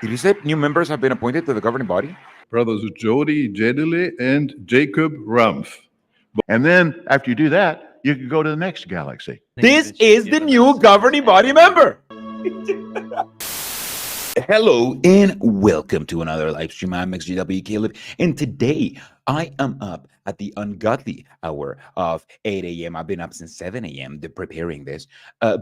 Did you say new members have been appointed to the governing body? Brothers Jody Jedele and Jacob Rumpf. And then after you do that, you can go to the next galaxy. This is the new governing body member. Hello and welcome to another live stream. I'm XGW Caleb, and today I am up at the ungodly hour of 8 a.m. I've been up since 7 a.m. Preparing this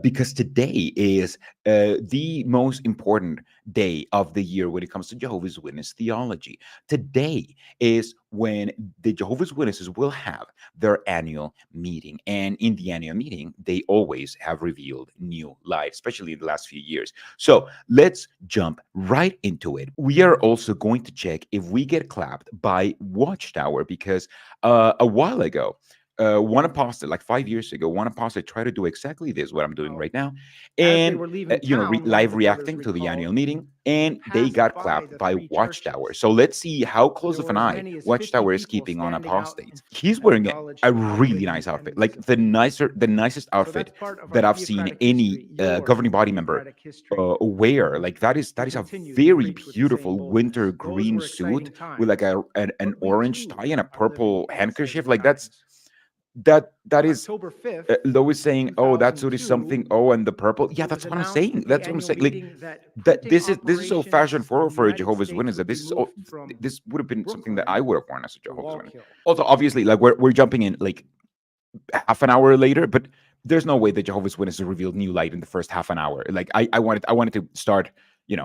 because today is the most important day of the year when it comes to Jehovah's Witness theology. Today is when the Jehovah's Witnesses will have their annual meeting, and in the annual meeting, they always have revealed new light, especially in the last few years. So let's jump right into it. We are also going to check if we get clapped by Watchtower because a while ago, one apostate, like 5 years ago, one apostate tried to do exactly this, what I'm doing right now, and live reacting to the annual meeting, and they got clapped by Watchtower. So let's see how close of an eye Watchtower is keeping on apostates. He's wearing a really nice outfit, like the nicest outfit that I've seen any governing body member wear. Like that is a very beautiful winter green suit with like an orange tie and a purple handkerchief. Like that is Lois saying, "Oh, that suit is something." Oh, and the purple. Yeah, that's what I'm saying. That's what I'm saying. Like that. This is so fashion forward for a Jehovah's Witness that this would have been something that I would have worn as a Jehovah's Witness. Also, obviously, like we're jumping in like half an hour later, but there's no way the Jehovah's Witnesses revealed new light in the first half an hour. Like I wanted to start,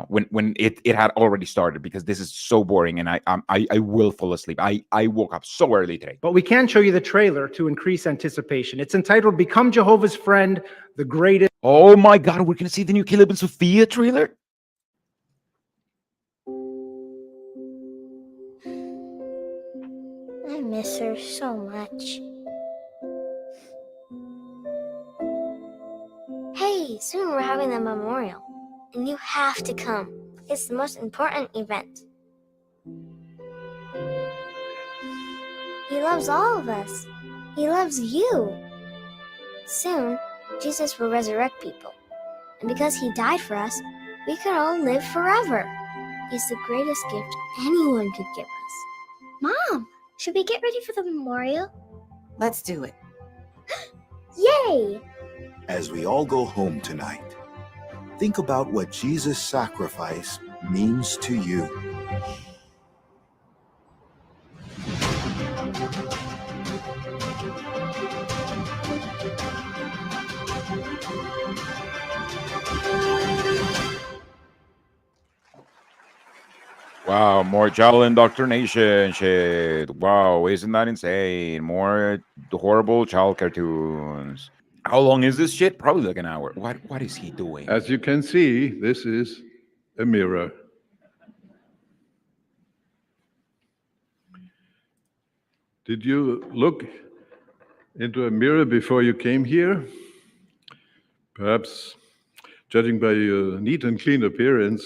when it had already started, because this is so boring and I will fall asleep. I woke up so early today. But we can show you the trailer to increase anticipation. It's entitled "Become Jehovah's Friend, the Greatest." Oh my God, we're gonna see the new Caleb and Sophia trailer. I miss her so much. Hey, soon we're having a memorial, and you have to come. It's the most important event. He loves all of us. He loves you. Soon, Jesus will resurrect people. And because he died for us, we can all live forever. He's the greatest gift anyone could give us. Mom, should we get ready for the memorial? Let's do it. Yay! As we all go home tonight, think about what Jesus' sacrifice means to you. Wow, more child indoctrination shit. Wow, isn't that insane? More horrible child cartoons. How long is this shit? Probably like an hour. What is he doing? As you can see, this is a mirror. Did you look into a mirror before you came here? Perhaps, judging by your neat and clean appearance,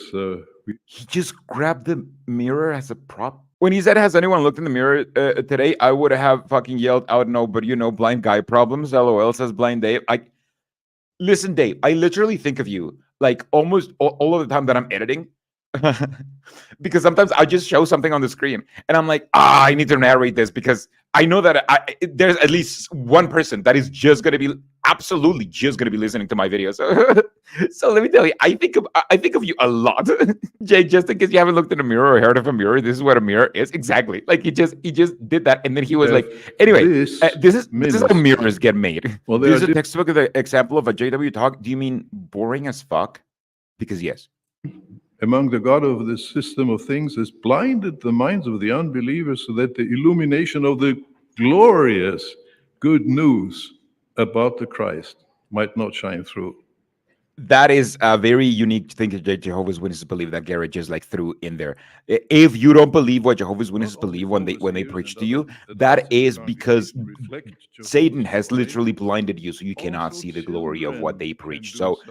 He just grabbed the mirror as a prop. When he said, "Has anyone looked in the mirror today?" I would have fucking yelled out, "No, but blind guy problems." LOL, says Blind Dave. Listen, Dave, I literally think of you like almost all of the time that I'm editing. Because sometimes I just show something on the screen and I'm like, I need to narrate this because I know that there's at least one person that is just going to be absolutely just going to be listening to my videos. So let me tell you, I think of you a lot. Jay, just in case you haven't looked in a mirror or heard of a mirror, this is what a mirror is. Exactly. Like he just did that. And then he was like, anyway, this is how mirrors get made. Well, this is a textbook of the example of a JW talk. Do you mean boring as fuck? Because yes. Among the God of this system of things has blinded the minds of the unbelievers so that the illumination of the glorious good news about the Christ might not shine through. That is a very unique thing that Jehovah's Witnesses believe, that Garrett just like threw in there. If you don't believe what Jehovah's Witnesses believe when they preach to you, that is because Satan has literally blinded you so you cannot see the glory of what they preach. So,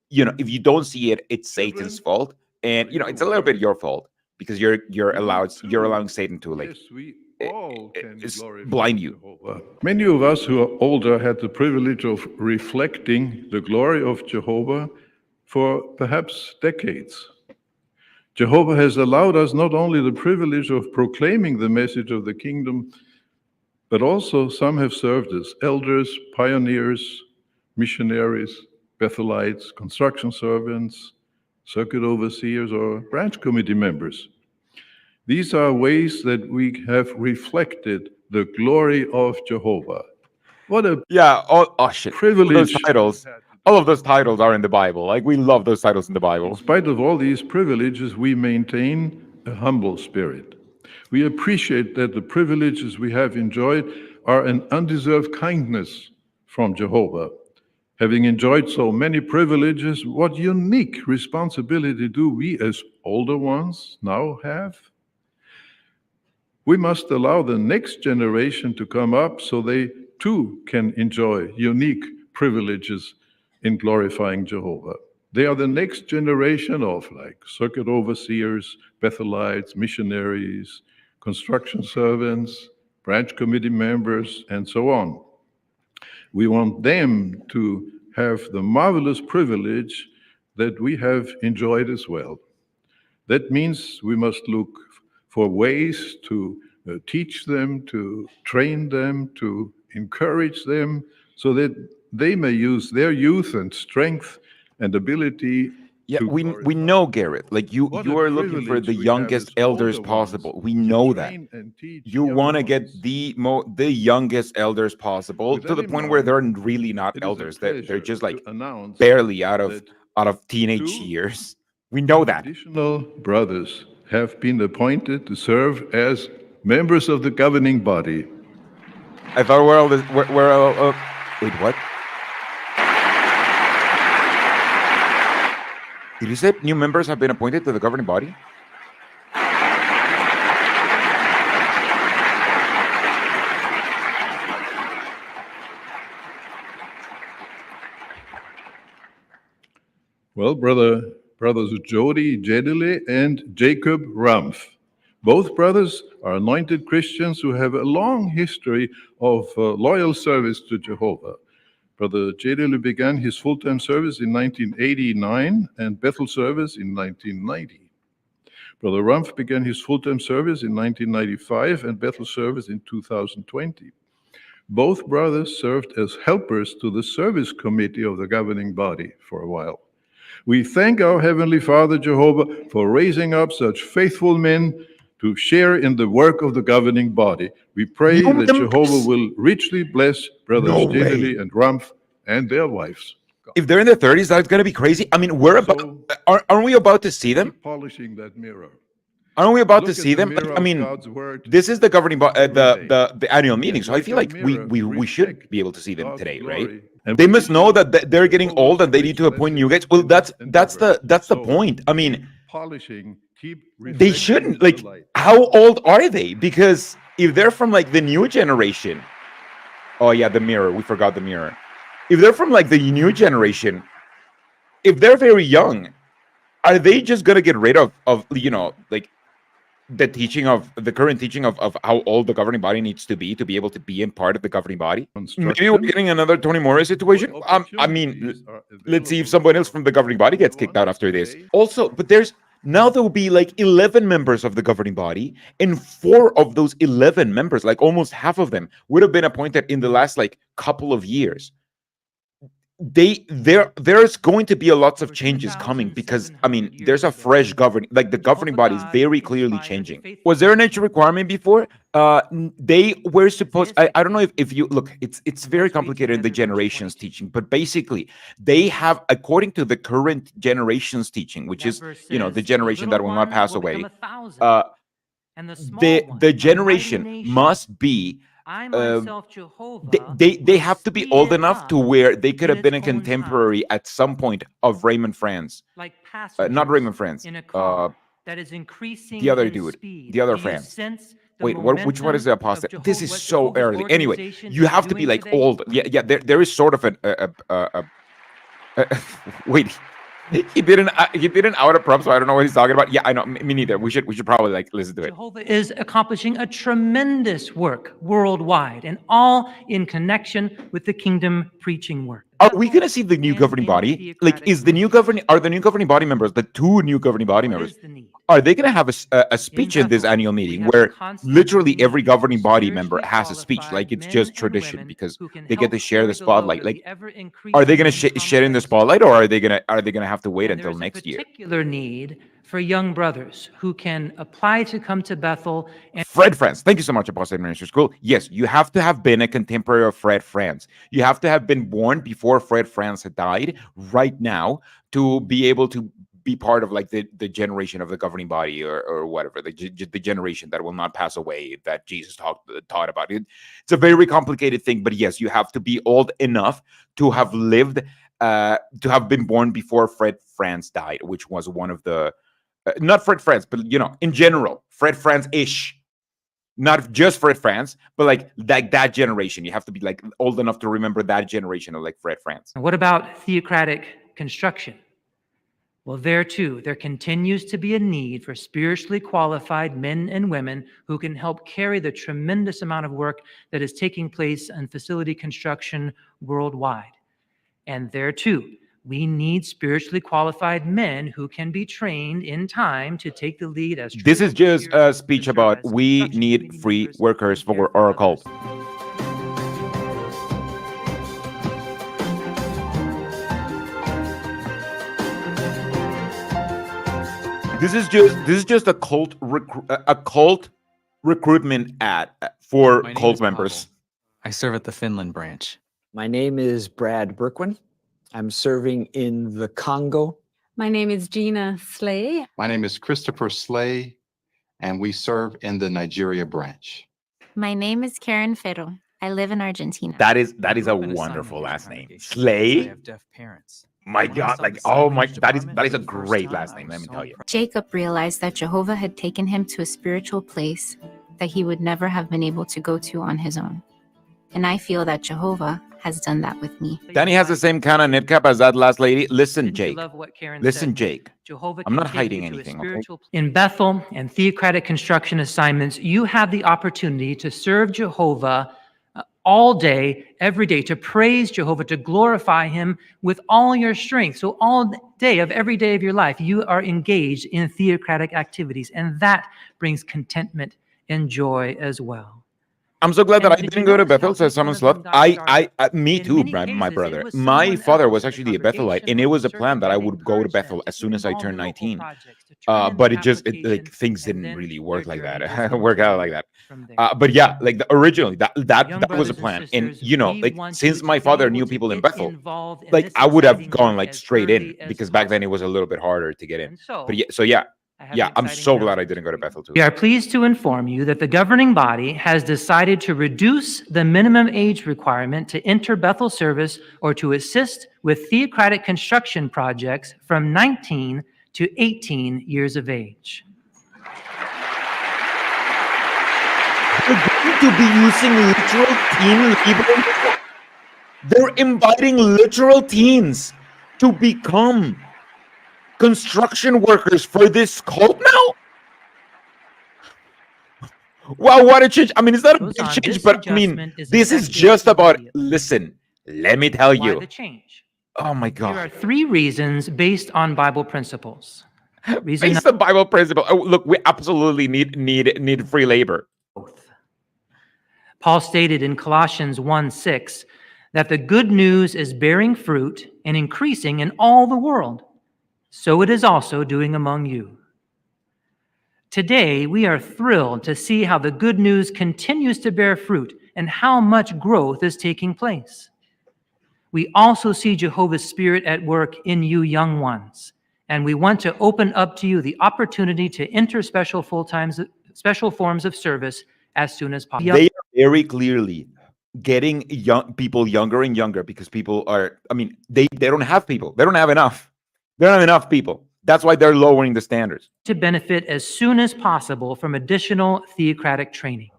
if you don't see it, it's Satan's fault. And it's a little bit your fault because you're allowing Satan to like blind you. Many of us who are older had the privilege of reflecting the glory of Jehovah for perhaps decades. Jehovah has allowed us not only the privilege of proclaiming the message of the kingdom, but also some have served as elders, pioneers, missionaries, Bethelites, construction servants, circuit overseers, or branch committee members. These are ways that we have reflected the glory of Jehovah. What a Yeah. Oh shit. All those privilege. titles. All of those titles are in the Bible. Like we love those titles in the In Bible. spite of all these privileges, we maintain a humble spirit. We appreciate that the privileges we have enjoyed are an undeserved kindness from Jehovah. Having enjoyed so many privileges, what unique responsibility do we as older ones now have? We must allow the next generation to come up so they too can enjoy unique privileges in glorifying Jehovah. They are the next generation of like circuit overseers, Bethelites, missionaries, construction servants, branch committee members, and so on. We want them to have the marvelous privilege that we have enjoyed as well. That means we must look for ways to teach them, to train them, to encourage them, so that they may use their youth and strength and ability. Yeah, to we glorify know, God. Garrett. Like you What you a are looking for privilege the we have youngest as elders older ones possible. We to know that. train and teach You young want to get ones. the youngest elders possible With to that the in point where they're mind, really not it is a elders. They're pleasure just to like announce barely out that of teenage two years. We know that. additional brothers have been appointed to serve as members of the governing body. I thought we're all this. We're all, wait, what? Did you say new members have been appointed to the governing body? Well, brothers Jody Jedele and Jacob Rumpf. Both brothers are anointed Christians who have a long history of loyal service to Jehovah. Brother Jedele began his full-time service in 1989 and Bethel service in 1990. Brother Rumpf began his full-time service in 1995 and Bethel service in 2020. Both brothers served as helpers to the service committee of the governing body for a while. We thank our Heavenly Father Jehovah for raising up such faithful men to share in the work of the governing body. We pray New that Jehovah members? will richly bless brothers No way. Jedele and Rumpf and their wives. If they're in their 30s, that's gonna be crazy. I mean, we're about. So Aren't we about to see them? keep polishing that mirror. Aren't we about to Look at see the them? mirror I of mean, God's word this is the governing every day. the annual meeting, so I like feel a like we mirror, should reflect be able to see them God's today, right? glory. And They we must wish know you that they're getting Jehovah's old and they need to rich appoint new guys. blessings Well, in this that's the endeavor. the So point. I mean, keep polishing, keep they reflecting shouldn't the like. light. How old are they? Because if they're from like the new generation, oh yeah, the mirror. We forgot the mirror. If they're from like the new generation, if they're very young, are they just gonna get rid of like the teaching of the current teaching of how old the governing body needs to be able to be in part of the governing body? Maybe we're Construction. getting another Tony Morris situation. I mean, Opportunities are let's see if available someone else for from the governing body gets older kicked out ones after this. today. Also, but there's now there will be like 11 members of the governing body, and 4 of those 11 members, like almost half of them, would have been appointed in the last like couple of years. There's going to be a lots of changes coming because I mean there's a fresh governing, like the governing body is very clearly changing. Was there an age requirement before? They were supposed, I don't know if you look, it's very complicated in the generations teaching, but basically they have, according to the current generations teaching, which is the generation that will not pass away, the generation must be they have to be old enough to where they could have been a contemporary at some point of Raymond Franz. Not Raymond Franz. The other dude. The other Franz. Wait, which one is the apostate? This is so early. Anyway, you have to be like old. Yeah. There is sort of wait. He didn't out a prop, so I don't know what he's talking about. Yeah, I know. Me neither. We should probably like listen to it. Jehovah is accomplishing a tremendous work worldwide, and all in connection with the kingdom preaching work. Are we going to see the new governing body? Like, is the new governing, are the new governing body members, the two new governing body members, are they going to have a speech in this annual meeting where literally every governing body member has a speech? Like, it's just tradition because they get to share the spotlight. Like, are they going to share in the spotlight, or are they going to have to wait until next year? Particular need for young brothers who can apply to come to Bethel. And Fred Franz, thank you so much, Apostle Minister School. Yes, you have to have been a contemporary of Fred Franz. You have to have been born before Fred Franz had died right now to be able to be part of like the generation of the governing body or whatever, the generation that will not pass away that Jesus taught about. It's a very complicated thing, but yes, you have to be old enough to have lived, to have been born before Fred Franz died, which was one of the, not Fred Franz, but in general, Fred Franz-ish. Not just Fred Franz, but like that generation. You have to be like old enough to remember that generation of like Fred Franz. what about theocratic construction? Well, there too, there continues to be a need for spiritually qualified men and women who can help carry the tremendous amount of work that is taking place in facility construction worldwide. And there too, we need spiritually qualified men who can be trained in time to take the lead as this is just a speech about we need free workers for our cult. This is just a cult recruitment ad for cult members. I serve at the Finland branch. My name is Brad Berkwin. I'm serving in the Congo. My name is Gina Slay. My name is Christopher Slay, and we serve in the Nigeria branch. My name is Karen Ferro. I live in Argentina. That is a wonderful last name. Slay? I have deaf parents. My God, like, oh my, that is a great last name, let me tell you. Jacob realized that Jehovah had taken him to a spiritual place that he would never have been able to go to on his own. And I feel that Jehovah has done that with me. Danny has the same kind of knit cap as that last lady. Listen, Didn't you Jake. love what Karen Listen, said? Jake. Jehovah I'm not can take hiding you to a anything, okay? spiritual- In Bethel and theocratic construction assignments, you have the opportunity to serve Jehovah all day, every day, to praise Jehovah, to glorify him with all your strength. So all day of every day of your life, you are engaged in theocratic activities, and that brings contentment and joy as well. I'm so glad that I And did didn't you go to notice how Bethel, says someone people love. have been Me in too, many my cases, brother. it was My someone father else was in the actually a Bethelite, congregation and it who was a served plan that I them, would go to encouraged Bethel them as to soon as I involve turned in local 19. projects, to turn in But their it just, application, things and didn't then really work their like that. journey was Work out like continued that. from there. But yeah, like originally that Young was a brothers and plan. And sisters, we like want since you my to be father able knew to people in get Bethel, involved in like this I would have exciting gone work like as straight in early as because back then it was a possible. little bit harder to get in. And so, But yeah, I have yeah, an I'm exciting so glad I announcement didn't go to for you. Bethel too. We are pleased to inform you that the governing body has decided to reduce the minimum age requirement to enter Bethel service or to assist with theocratic construction projects from 19 to 18 years of age. They're going to be using literal teen labor. They're inviting literal teens to become construction workers for this cult now? Wow, what a change. I mean, it's not a Goes big on, change, this but I mean, adjustment is this is effective just about, immediately. listen, let me tell Why you. the change? Oh my Here are God. 3 reasons based on Bible principles. Reason Based on Bible principle. Oh, look, we absolutely need free labor. both. Paul stated in Colossians 1:6 that the good news is bearing fruit and increasing in all the world. So it is also doing among you. Today, we are thrilled to see how the good news continues to bear fruit and how much growth is taking place. We also see Jehovah's Spirit at work in you young ones, and we want to open up to you the opportunity to enter special forms of service as soon as possible. They are very clearly getting young people younger and younger because people are, I mean, they don't have people. They don't have enough. They don't have enough people. That's why they're lowering the standards. To benefit as soon as possible from additional theocratic training.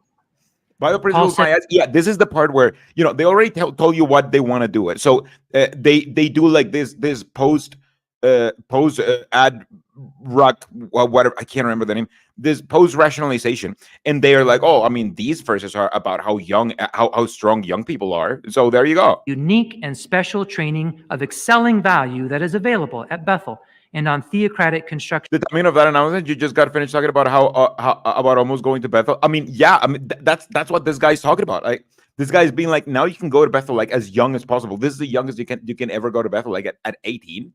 Bible principles, said- yeah, this is the part where, they already told you what they want to do it. So they do like this post post ad rock whatever, I can't remember the name, this post rationalization, and they are like, oh, I mean, these verses are about how young, how strong young people are. So there you go. Unique and special training of excelling value that is available at Bethel and on theocratic construction. The timing of that announcement, you just got finished talking about how about almost going to Bethel. I mean, yeah, I mean that's what this guy's talking about. Like, this guy's being like, now you can go to Bethel like as young as possible. This is the youngest you can ever go to Bethel, like at 18.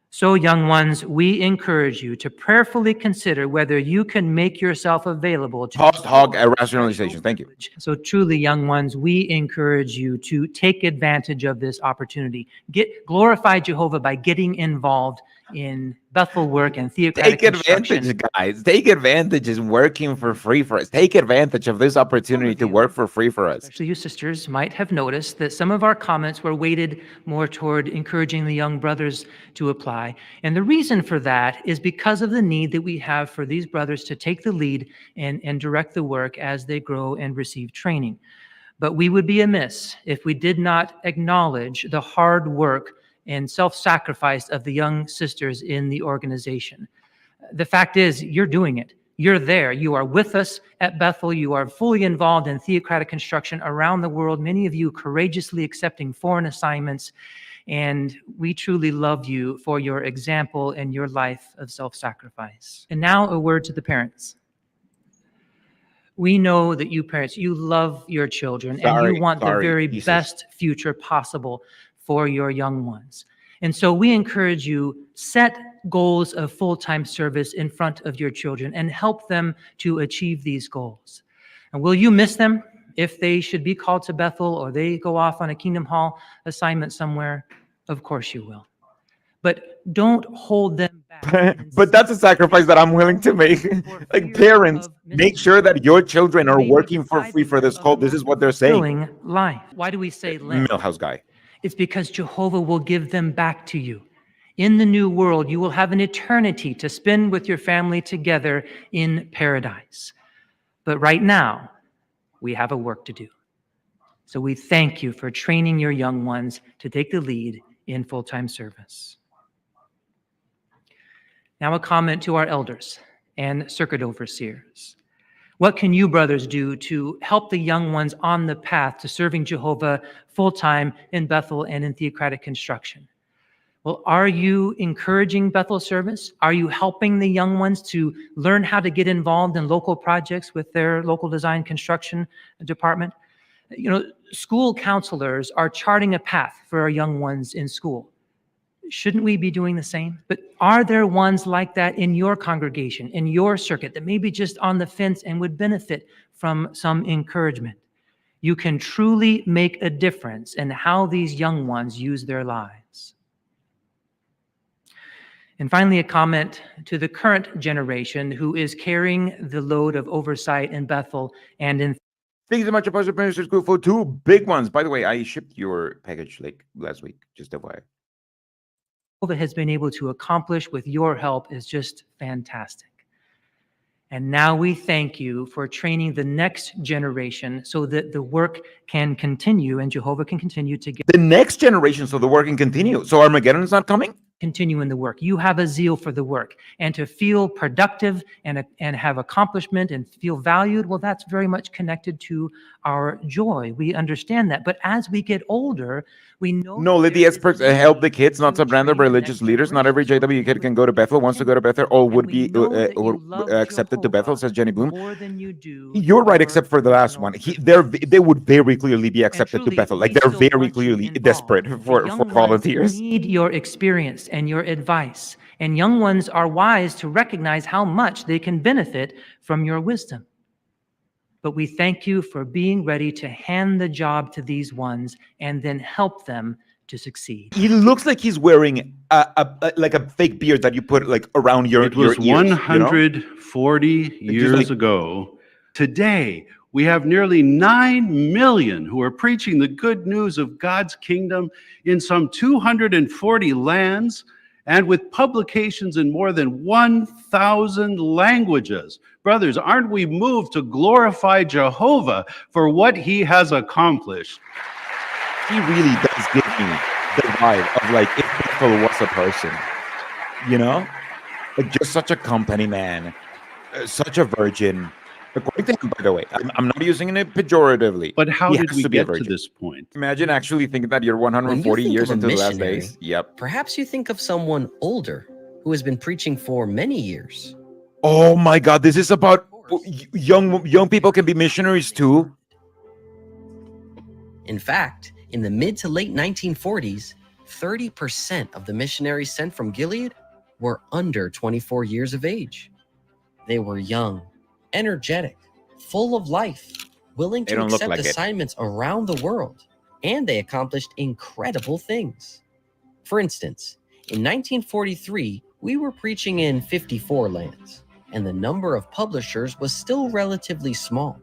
So, young ones, we encourage you to prayerfully consider whether you can make yourself available to Post hoc rationalization. Thank you. So truly, young ones, we encourage you to take advantage of this opportunity. Glorify Jehovah by getting involved in Bethel work and theocratic construction. Take advantage, guys. Take advantage is working for free for us. Take advantage of this opportunity to work for free for us. Especially you sisters might have noticed that some of our comments were weighted more toward encouraging the young brothers to apply. And the reason for that is because of the need that we have for these brothers to take the lead and direct the work as they grow and receive training. But we would be amiss if we did not acknowledge the hard work and self-sacrifice of the young sisters in the organization. The fact is, you're doing it. You're there. You are with us at Bethel. You are fully involved in theocratic construction around the world, many of you courageously accepting foreign assignments, and we truly love you for your example and your life of self-sacrifice. And now a word to the parents. We know that you parents, you love your children and you want the very best future possible for your young ones. And so we encourage you, set goals of full-time service in front of your children and help them to achieve these goals. And will you miss them if they should be called to Bethel or they go off on a Kingdom Hall assignment somewhere? Of course you will. But don't hold them back. But that's a sacrifice that I'm willing to make. Like, parents, make sure that your children are working for free for this call. This is what they're saying. Life. Why do we say lend? Millhouse guy. It's because Jehovah will give them back to you. In the new world, you will have an eternity to spend with your family together in paradise. But right now, we have a work to do. So we thank you for training your young ones to take the lead in full-time service. Now a comment to our elders and circuit overseers. What can you brothers do to help the young ones on the path to serving Jehovah full-time in Bethel and in theocratic construction? Well, are you encouraging Bethel service? Are you helping the young ones to learn how to get involved in local projects with their local design construction department? You know, school counselors are charting a path for our young ones in school. Shouldn't we be doing the same? But are there ones like that in your congregation, in your circuit, that may be just on the fence and would benefit from some encouragement? You can truly make a difference in how these young ones use their lives. And finally, a comment to the current generation who is carrying the load of oversight in Bethel and in... Thank you so much, Apostle Minister School, for 2 big ones. By the way, I shipped your package like last week, just FYI. Has been able to accomplish with your help is just fantastic. And now we thank you for training the next generation so that the work can continue and Jehovah can continue to get the next generation so the work can continue. So Armageddon is not coming? Continue in the work. You have a zeal for the work, and to feel productive and have accomplishment and feel valued, well, that's very much connected to our joy. We understand that. But as we get older, we know... No, let the experts help the kids, not some random religious leaders. Not every JW kid can go to Bethel, wants to go to Bethel, or would be accepted to Bethel, says Jenny Bloom. More than you do. You're right, except for the last one. They would very clearly be accepted to Bethel. Like, they're very clearly desperate for volunteers. Need your experience and your advice. And young ones are wise to recognize how much they can benefit from your wisdom. But we thank you for being ready to hand the job to these ones and then help them to succeed. He looks like he's wearing like a fake beard that you put like around your It was your ears, 140 years ago. Today, we have nearly 9 million who are preaching the good news of God's kingdom in some 240 lands and with publications in more than 1,000 languages. Brothers, aren't we moved to glorify Jehovah for what he has accomplished? He really does give me the vibe of like if Bethel was a person. You know, just such a company man, such a virgin. According to him, by the way, I'm not using it pejoratively. But how He did has we to be a get to virgin. this point? Imagine actually thinking that you're When you 140 think years of a into the last missionary, days. Yep. perhaps you think of someone older who has been preaching for many years. Oh my God, this is about young people can be missionaries too. In fact, in the mid to late 1940s, 30% of the missionaries sent from Gilead were under 24 years of age. They were young, energetic, full of life, willing They to don't look accept like it. assignments around the world, and they accomplished incredible things. For instance, in 1943, we were preaching in 54 lands, and the number of publishers was still relatively small.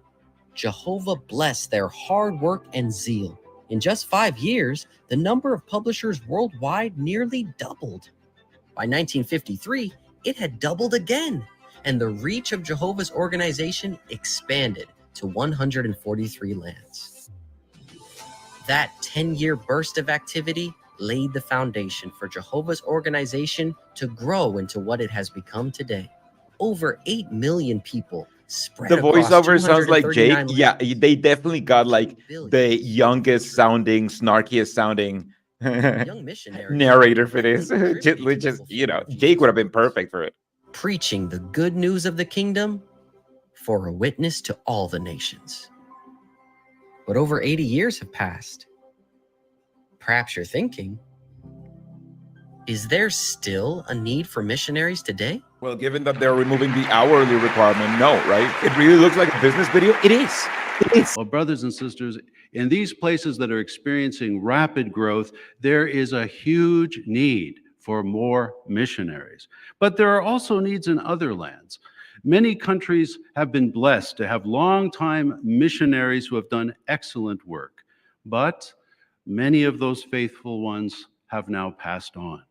Jehovah blessed their hard work and zeal. In just 5 years, the number of publishers worldwide nearly doubled. By 1953, it had doubled again, and the reach of Jehovah's organization expanded to 143 lands. That 10-year burst of activity laid the foundation for Jehovah's organization to grow into what it has become today. Over 8 million people spread The across voiceover sounds like Jake. 239 Yeah, lands. they definitely got like the youngest sounding, snarkiest sounding Young missionaries narrator for this. contributing Which to is, the you know, fulfillment of Jake would have Jesus' been perfect for it. preaching the good news of the kingdom for a witness to all the nations. But over 80 years have passed. Perhaps you're thinking, is there still a need for missionaries today? Well, given that they're removing the hourly requirement, no, right? It really looks like a business video. It is. It is. Well, brothers and sisters, in these places that are experiencing rapid growth, there is a huge need for more missionaries. But there are also needs in other lands. Many countries have been blessed to have longtime missionaries who have done excellent work. But many of those faithful ones have now passed on.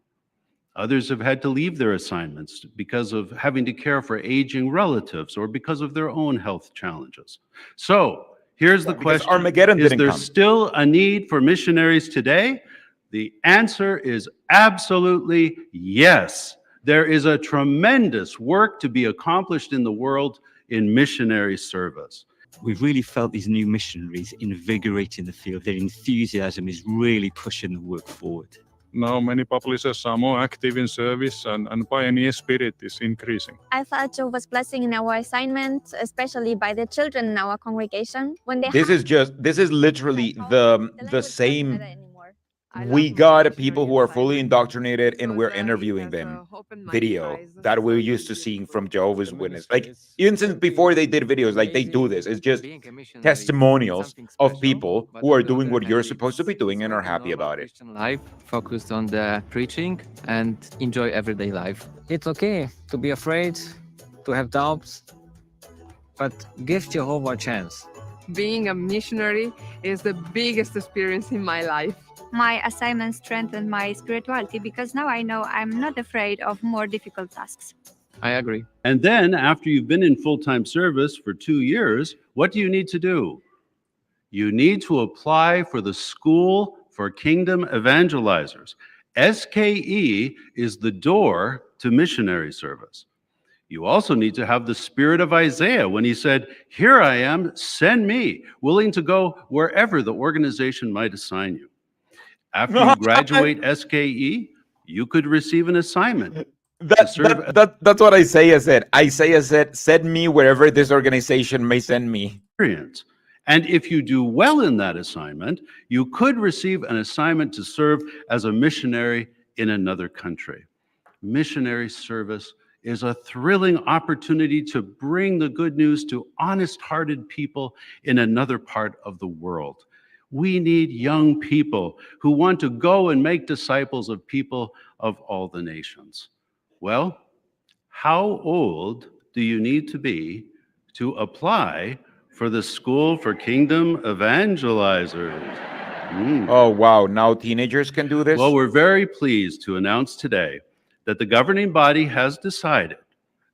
Others have had to leave their assignments because of having to care for aging relatives or because of their own health challenges. So here's the Because question. Armageddon Is didn't there come. still a need for missionaries today? The answer is absolutely yes. There is a tremendous work to be accomplished in the world in missionary service. We've really felt these new missionaries invigorating the field. Their enthusiasm is really pushing the work forward. Now many publishers are more active in service and pioneer spirit is increasing. I felt Jehovah's blessing in our assignment, especially by the children in our congregation. When they This is literally the same. We got people who are fully indoctrinated and we're interviewing them video that we're used to seeing from Jehovah's Witness. Like, even since before they did videos, like they do this. It's just testimonials of people who are doing what you're supposed to be doing and are happy about it. Life focused on the preaching and enjoy everyday life. It's okay to be afraid, to have doubts, but give Jehovah a chance. Being a missionary is the biggest experience in my life. My assignment strengthened my spirituality because now I know I'm not afraid of more difficult tasks. I agree. And then after you've been in full-time service for 2 years, what do you need to do? You need to apply for the School for Kingdom Evangelizers. SKE is the door to missionary service. You also need to have the spirit of Isaiah when he said, "Here I am, send me," willing to go wherever the organization might assign you. After you graduate SKE, you could receive an assignment. That's what Isaiah said. Isaiah said, "Send me wherever this organization may send me." And if you do well in that assignment, you could receive an assignment to serve as a missionary in another country. Missionary service is a thrilling opportunity to bring the good news to honest-hearted people in another part of the world. We need young people who want to go and make disciples of people of all the nations. Well, how old do you need to be to apply for the School for Kingdom Evangelizers? Oh, wow. Now teenagers can do this? Well, we're very pleased to announce today that the governing body has decided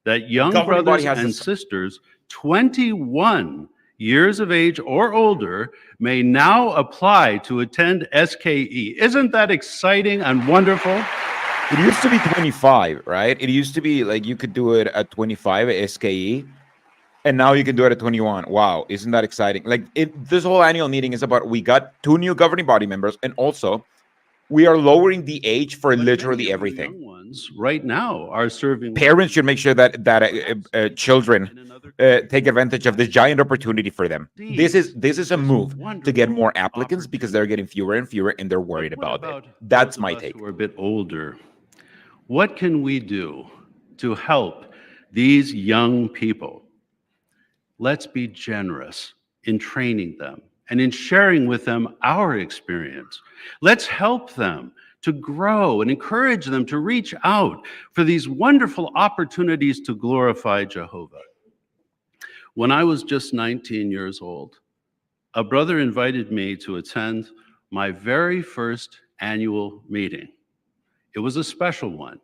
that young brothers and sisters 21 years of age or older may now apply to attend SKE. Isn't that exciting and wonderful? It used to be 25, right? It used to be like you could do it at 25 at SKE, and now you can do it at 21. Wow, isn't that exciting? Like this whole annual meeting is about we got 2 new governing body members, and also we are lowering the age for literally everything. Young ones right now are serving. Parents should make sure that children take advantage of this giant opportunity for them. This is a move to get more applicants because they're getting fewer and fewer, and they're worried about it. That's my take. Who are a bit older. What can we do to help these young people? Let's be generous in training them and in sharing with them our experience. Let's help them to grow and encourage them to reach out for these wonderful opportunities to glorify Jehovah. When I was just 19 years old, a brother invited me to attend my very first annual meeting. It was a special one,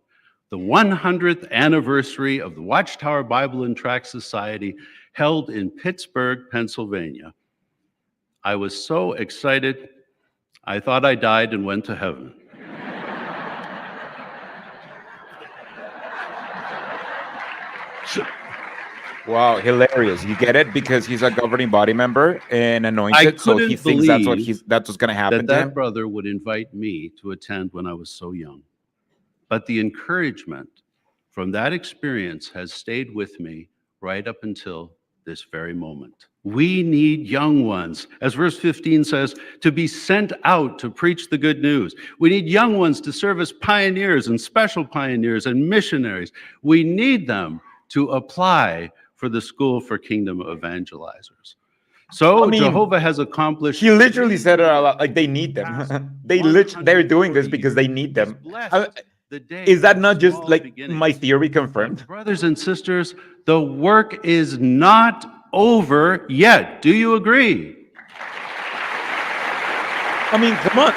the 100th anniversary of the Watchtower Bible and Tract Society, held in Pittsburgh, Pennsylvania. I was so excited, I thought I died and went to heaven. Wow, hilarious. You get it? Because he's a governing body member and anointed, so he thinks that's what's going to happen to him. That brother would invite me to attend when I was so young. But the encouragement from that experience has stayed with me right up until this very moment. We need young ones, as verse 15 says, to be sent out to preach the good news. We need young ones to serve as pioneers and special pioneers and missionaries. We need them to apply for the School for Kingdom Evangelizers. So Jehovah has accomplished. He literally said it a lot, like they need them. They're doing this because they need them. Is that not just like my theory confirmed? Brothers and sisters, the work is not over yet. Do you agree? I mean, come on.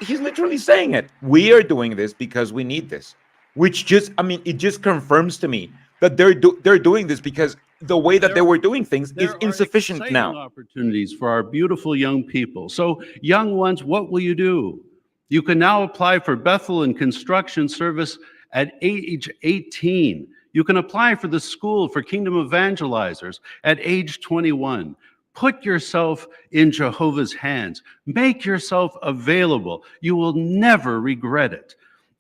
He's literally saying it. We are doing this because we need this. Which just, I mean, it just confirms to me that they're doing this because the way that they were doing things is insufficient now. Opportunities for our beautiful young people. So, young ones, what will you do? You can now apply for Bethel and construction service at age 18. You can apply for the School for Kingdom Evangelizers at age 21. Put yourself in Jehovah's hands. Make yourself available. You will never regret it.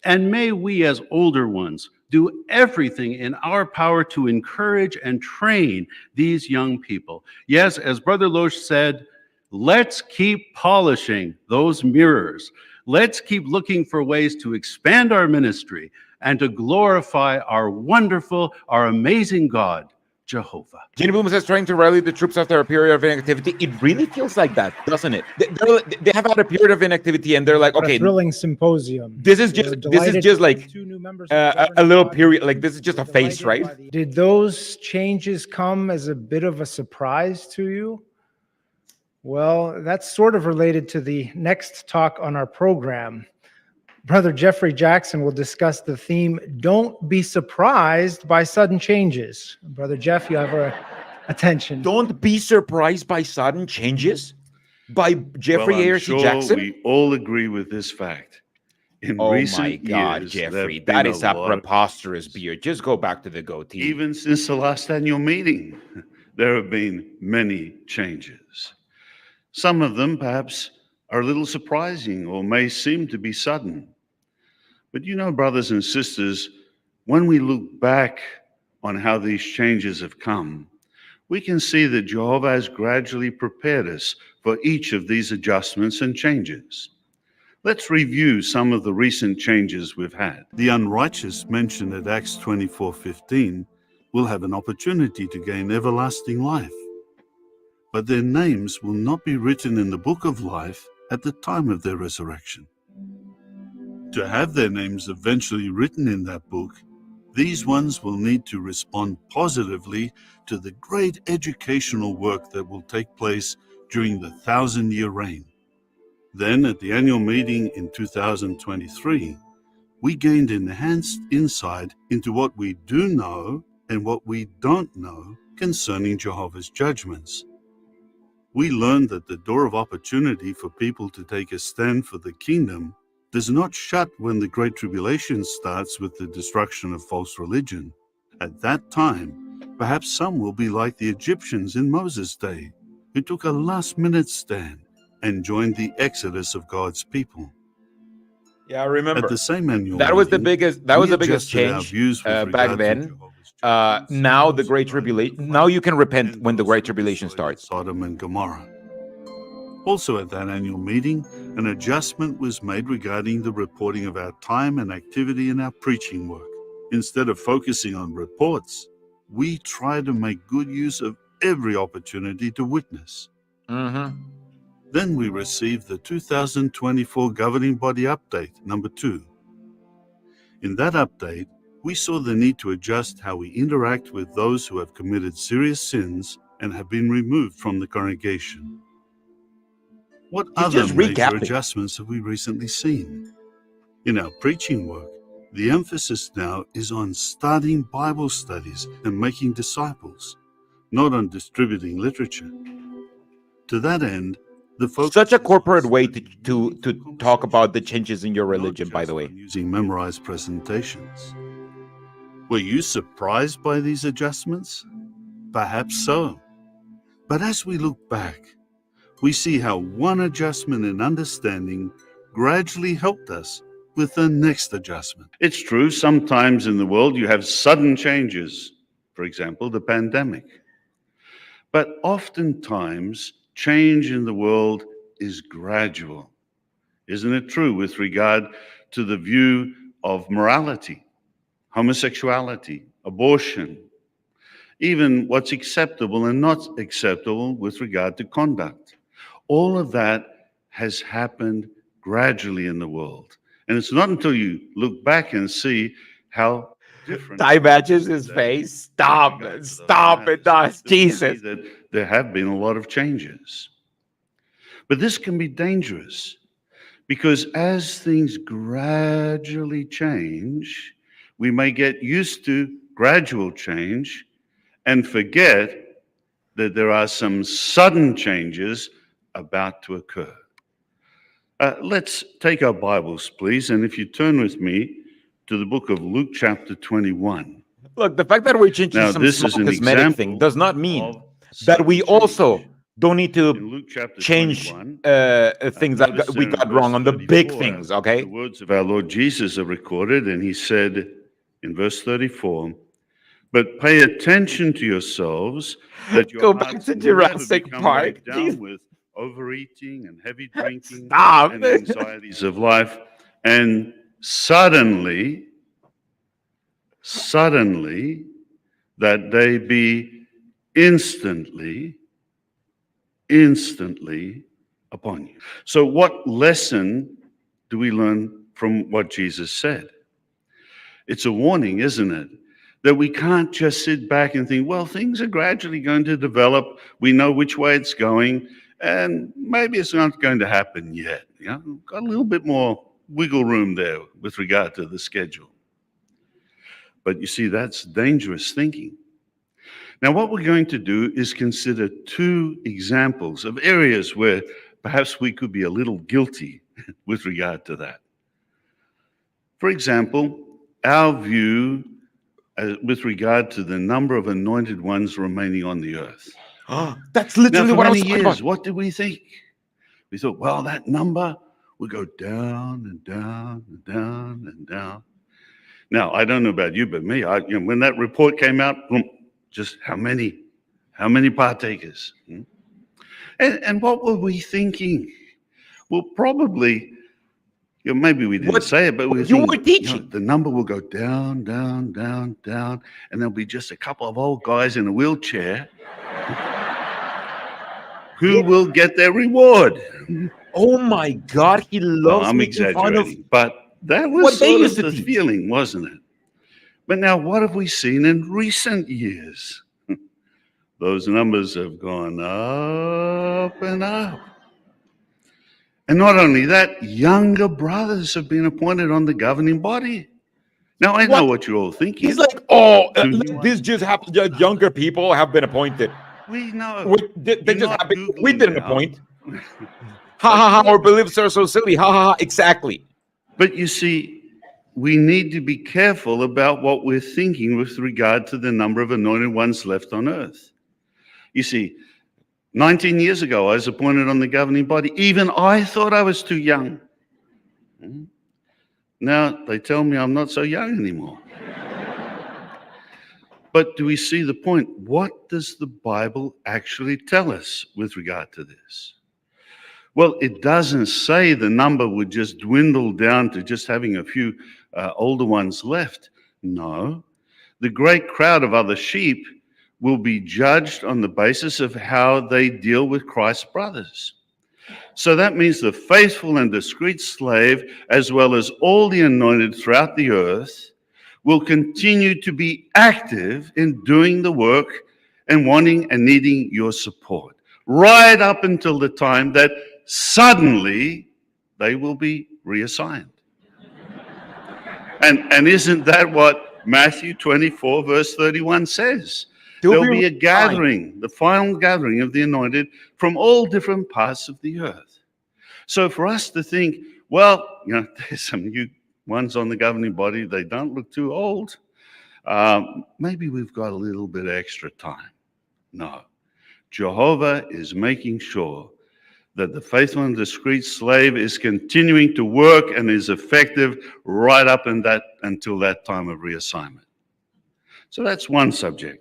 And may we as older ones do everything in our power to encourage and train these young people. Yes, as Brother Loesch said, let's keep polishing those mirrors. Let's keep looking for ways to expand our ministry and to glorify our wonderful, our amazing God, Jehovah. Jenny Boom says trying to rally the troops after a period of inactivity. It really feels like that, doesn't it? They have had a period of inactivity, and they're like, okay, thrilling symposium. This is just like a little period. Like this is just a phase, right? Did those changes come as a bit of a surprise to you? Well, that's sort of related to the next talk on our program. Brother Jeffrey Jackson will discuss the theme, Don't Be Surprised by Sudden Changes. Brother Jeff, you have our attention. Don't be surprised by sudden changes? By Jeffrey A.R.C. Jackson? We all agree with this fact. In recent my God, years, Jeffrey, that is a preposterous beard. Just go back to the goatee. Even since the last annual meeting, there have been many changes. Some of them perhaps are a little surprising or may seem to be sudden. But you know, brothers and sisters, when we look back on how these changes have come, we can see that Jehovah has gradually prepared us for each of these adjustments and changes. Let's review some of the recent changes we've had. The unrighteous mentioned at Acts 24:15 will have an opportunity to gain everlasting life, but their names will not be written in the book of life at the time of their resurrection. To have their names eventually written in that book, these ones will need to respond positively to the great educational work that will take place during the 1,000-year reign. Then, at the annual meeting in 2023, we gained enhanced insight into what we do know and what we don't know concerning Jehovah's judgments. We learned that the door of opportunity for people to take a stand for the kingdom does not shut when the Great Tribulation starts with the destruction of false religion. At that time, perhaps some will be like the Egyptians in Moses' day, who took a last-minute stand and joined the exodus of God's people. Yeah, I At remember. the same annual That was the meeting, biggest. That we was the biggest adjusted our change views with back regard to then. Now the Great Tribulation. Now you can repent when the Great Tribulation starts. Sodom and Gomorrah. Also at that annual meeting, an adjustment was made regarding the reporting of our time and activity in our preaching work. Instead of focusing on reports, we try to make good use of every opportunity to witness. Then we received the 2024 Governing Body Update, number 2. In that update, we saw the need to adjust how we interact with those who have committed serious sins and have been removed from the congregation. What He's other just major recapping. adjustments have we recently seen? In our preaching work, the emphasis now is on starting Bible studies and making disciples, not on distributing literature. To that end, the focus Such a corporate way to talk about the changes in your religion, by the way. using memorized presentations. Were you surprised by these adjustments? Perhaps so. But as we look back, we see how one adjustment in understanding gradually helped us with the next adjustment. It's true, sometimes in the world you have sudden changes, for example, the pandemic. But oftentimes, change in the world is gradual. Isn't it true with regard to the view of morality, homosexuality, abortion, even what's acceptable and not acceptable with regard to conduct? All of that has happened gradually in the world. And it's not until you look back and see how different. Ty matches his face. Stop it. Stop it. That's Jesus. That there have been a lot of changes. But this can be dangerous because as things gradually change, we may get used to gradual change and forget that there are some sudden changes about to occur. Let's take our Bibles, please, and if you turn with me to the book of Luke chapter 21. Look, the fact that we're changing Now, some this small is an cosmetic thing does not mean that we also don't need to change things that we got wrong on the big things, okay? The words of our Lord Jesus are recorded, and he said in verse 34, "But pay attention to yourselves, that your Go back hearts to never Jurassic become Park. weighed down with overeating and heavy drinking Stop. and anxieties of life, and suddenly, that they be instantly upon you." So what lesson do we learn from what Jesus said? It's a warning, isn't it? That we can't just sit back and think, well, things are gradually going to develop. We know which way it's going, and maybe it's not going to happen yet. You know, we've got a little bit more wiggle room there with regard to the schedule. But you see, that's dangerous thinking. Now, what we're going to do is consider two examples of areas where perhaps we could be a little guilty with regard to that. For example, our view with regard to the number of anointed ones remaining on the earth. That's literally Now, for what I was many talking years, about. what did we think? We thought, well, that number will go down and down and down and down. Now, I don't know about you, but me, when that report came out, just how many partakers? And what were we thinking? Well, probably, maybe we didn't say it, but we were thinking, the number will go down, down, down, down, and there'll be just a couple of old guys in a wheelchair who will get their reward. Oh my God, he loves I'm making fun of exaggerating, but that was what they sort used of to the teach. feeling, wasn't it? But now, what have we seen in recent years? Those numbers have gone up and up. And not only that, younger brothers have been appointed on the governing body. Now, I know what you're all thinking. He's like, oh, this just happened. Younger people have been appointed. We know. They just happened. We didn't appoint. Ha ha ha! Our beliefs are so silly. Ha ha ha! Exactly. But you see, we need to be careful about what we're thinking with regard to the number of anointed ones left on earth. You see, 19 years ago, I was appointed on the governing body. Even I thought I was too young. Now they tell me I'm not so young anymore. But do we see the point? What does the Bible actually tell us with regard to this? Well, it doesn't say the number would just dwindle down to just having a few older ones left. No. The great crowd of other sheep will be judged on the basis of how they deal with Christ's brothers. So that means the faithful and discreet slave, as well as all the anointed throughout the earth, will continue to be active in doing the work and wanting and needing your support, right up until the time that suddenly they will be reassigned. And isn't that what Matthew 24, verse 31 says? There'll be a gathering, the final gathering of the anointed from all different parts of the earth. So for us to think, well, there's some new ones on the governing body, they don't look too old. Maybe we've got a little bit extra time. No. Jehovah is making sure that the faithful and discreet slave is continuing to work and is effective right up until that time of reassignment. So that's one subject.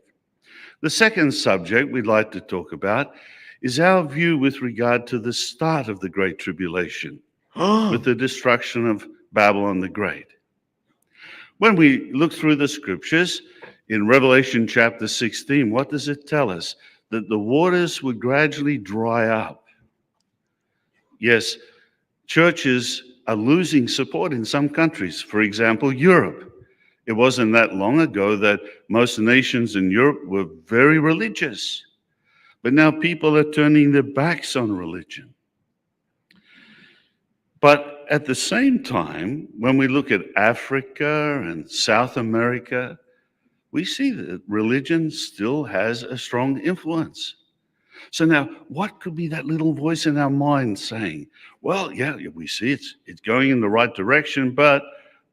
The second subject we'd like to talk about is our view with regard to the start of the Great Tribulation, with the destruction of Babylon the Great. When we look through the scriptures, in Revelation chapter 16, what does it tell us? That the waters would gradually dry up. Yes, churches are losing support in some countries. For example, Europe. It wasn't that long ago that most nations in Europe were very religious. But now people are turning their backs on religion. But at the same time, when we look at Africa and South America, we see that religion still has a strong influence. So now, what could be that little voice in our mind saying, well, yeah, we see it's going in the right direction, but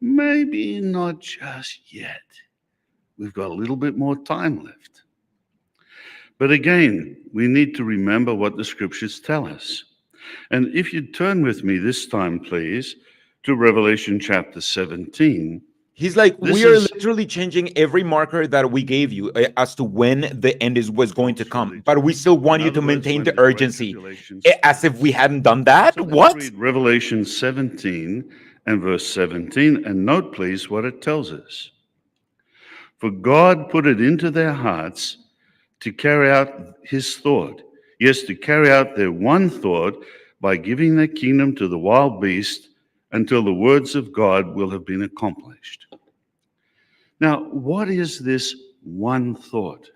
maybe not just yet. We've got a little bit more time left. But again, we need to remember what the scriptures tell us. And if you'd turn with me this time, please, to Revelation chapter 17. He's like, we are literally changing every marker that we gave you as to when the end was going to come. But we still want you to maintain the urgency as if we hadn't done that. So what? Read Revelation 17 and verse 17, and note, please, what it tells us. For God put it into their hearts to carry out his thought. Yes, to carry out their one thought by giving their kingdom to the wild beast until the words of God will have been accomplished. Now, what is this one thought?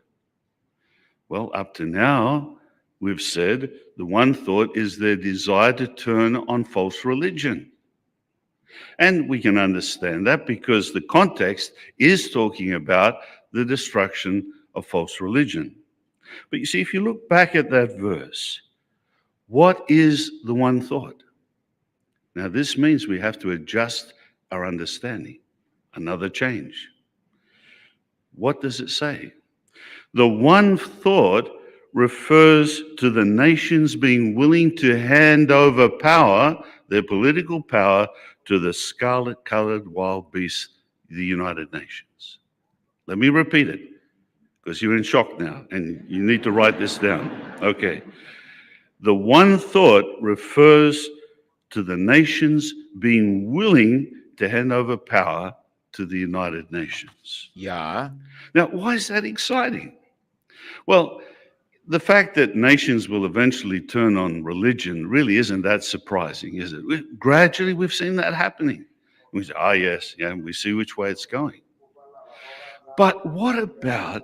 Well, up to now, we've said the one thought is their desire to turn on false religion. And we can understand that because the context is talking about the destruction of false religion. But you see, if you look back at that verse, what is the one thought? Now, this means we have to adjust our understanding, another change. What does it say? The one thought refers to the nations being willing to hand over power, their political power, to the scarlet-colored wild beast, the United Nations. Let me repeat it, because you're in shock now, and you need to write this down. Okay. The one thought refers to the nations being willing to hand over power to the United Nations. Yeah. Now, why is that exciting? Well, the fact that nations will eventually turn on religion really isn't that surprising, is it? Gradually, we've seen that happening. We say, yes, we see which way it's going. But what about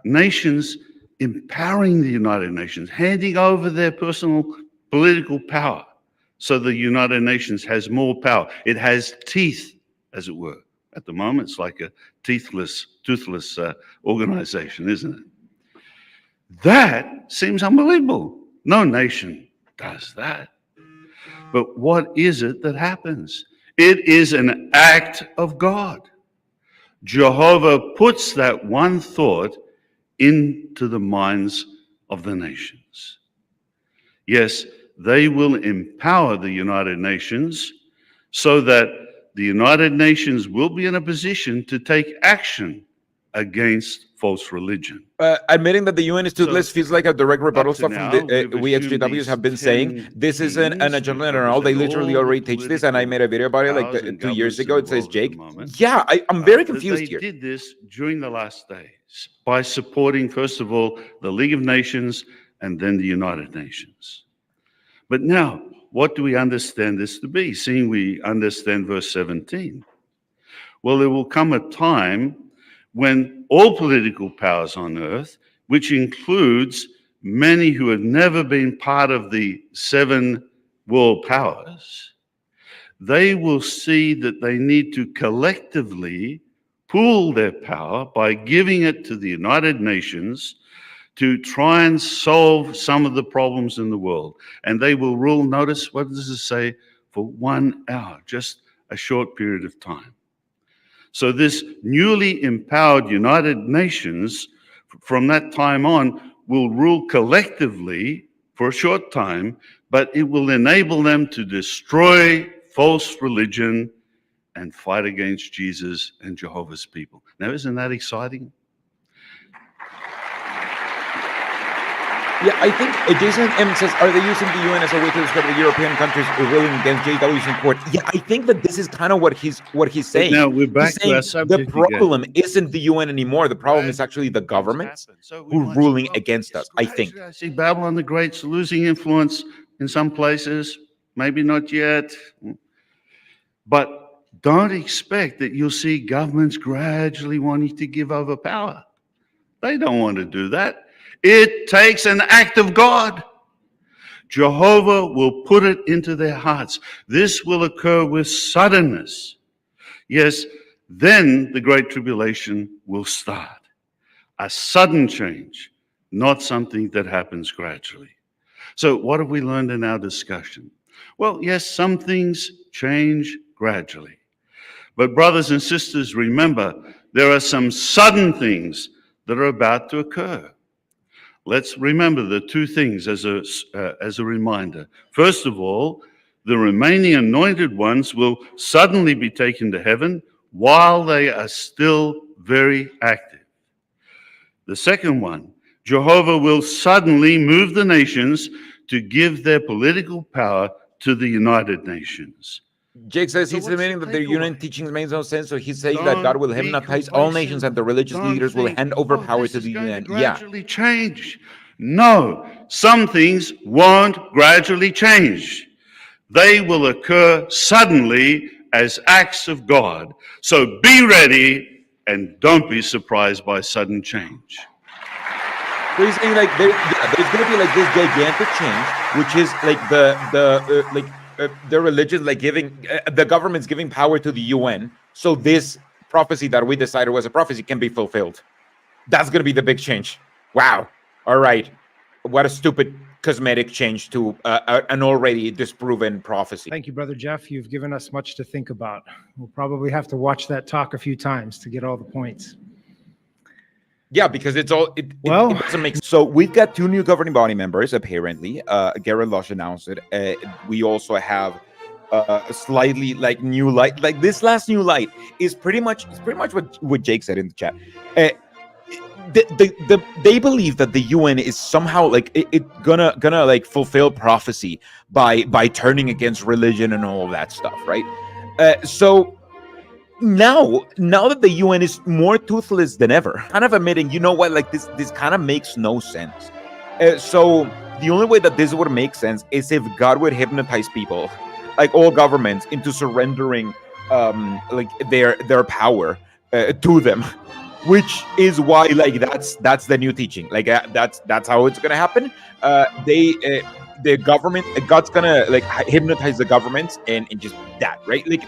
nations empowering the United Nations, handing over their personal political power so the United Nations has more power? It has teeth, as it were. At the moment, it's like a toothless organization, isn't it? That seems unbelievable. No nation does that. But what is it that happens? It is an act of God. Jehovah puts that one thought into the minds of the nations. Yes, they will empower the United Nations so that the United Nations will be in a position to take action against false religion. Admitting that the UN is toothless feels like a direct rebuttal to stuff from now, the, we've we assumed XJWs these have been saying 10 this isn't an kings. agenda We've and all. They covered literally all already the teach this, and I made a video about it like powers and 2 years governments ago. It says, involved at the Jake, moment. yeah, I'm very That confused they here. did this during the last days by supporting, first of all, the League of Nations and then the United Nations. But now, what do we understand this to be, seeing we understand verse 17? Well, there will come a time when all political powers on earth, which includes many who have never been part of the 7 world powers, they will see that they need to collectively pool their power by giving it to the United Nations to try and solve some of the problems in the world. And they will rule, notice what does it say, for 1 hour, just a short period of time. So this newly empowered United Nations, from that time on, will rule collectively for a short time, but it will enable them to destroy false religion and fight against Jesus and Jehovah's people. Now, isn't that exciting? Yeah, I think Jason M says, are they using the UN as a way to describe the European countries ruling against JWs in court? Yeah, I think that this is kind of what he's saying. Now we're back He's to our saying subject the problem isn't the UN anymore. The problem is actually the governments who are ruling against us, I think. I see Babylon the Great's losing influence in some places, maybe not yet. But don't expect that you'll see governments gradually wanting to give over power. They don't want to do that. It takes an act of God. Jehovah will put it into their hearts. This will occur with suddenness. Yes, then the Great Tribulation will start. A sudden change, not something that happens gradually. So what have we learned in our discussion? Well, yes, some things change gradually. But brothers and sisters, remember, there are some sudden things that are about to occur. Let's remember the 2 things as a reminder. First of all, the remaining anointed ones will suddenly be taken to heaven while they are still very active. The second one, Jehovah will suddenly move the nations to give their political power to the United Nations. Jake says he's admitting that their UN teachings makes no sense, so he's saying that God will hypnotize all nations and the religious leaders will hand over power to the UN. Yeah. Gradually change. No, some things won't gradually change. They will occur suddenly as acts of God. So be ready and don't be surprised by sudden change. So he's saying like there's going to be like this gigantic change, which is like the religion like giving the government's giving power to the UN, so this prophecy that we decided was a prophecy can be fulfilled. That's going to be the big change. Wow. All right. What a stupid cosmetic change to an already disproven prophecy. Thank you, Brother Jeff. You've given us much to think about. We'll probably have to watch that talk a few times to get all the points. Yeah, because it doesn't make sense. So we've got 2 new governing body members, apparently. Garrett Lush announced it. We also have a slightly like new light. Like this last new light is pretty much what Jake said in the chat. They believe that the UN is somehow like it gonna like fulfill prophecy by turning against religion and all of that stuff, right? So now that the UN is more toothless than ever, kind of admitting, you know what, like this kind of makes no sense. So the only way that this would make sense is if God would hypnotize people, like all governments, into surrendering like their power to them, which is why like that's the new teaching. Like that's how it's gonna happen. The government, God's gonna like hypnotize the governments and just that, right? Like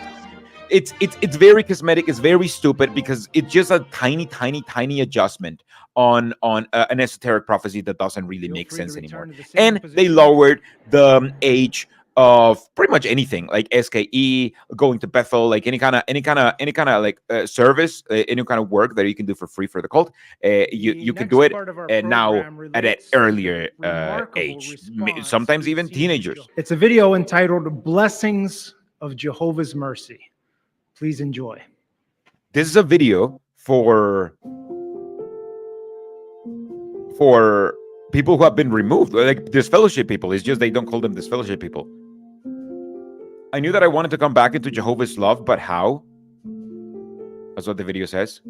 it's very cosmetic, it's very stupid, because it's just a tiny adjustment on an esoteric prophecy that doesn't really make sense anymore. And they lowered the age of pretty much anything, like SKE, going to Bethel, like any kind of like service, any kind of work that you can do for free for the cult. You can do it now at an earlier age, sometimes even teenagers. It's a video entitled "Blessings of Jehovah's Mercy." Please enjoy. This is a video for people who have been removed, like disfellowship people. It's just they don't call them disfellowship people. I knew that I wanted to come back into Jehovah's love, but how? That's what the video says.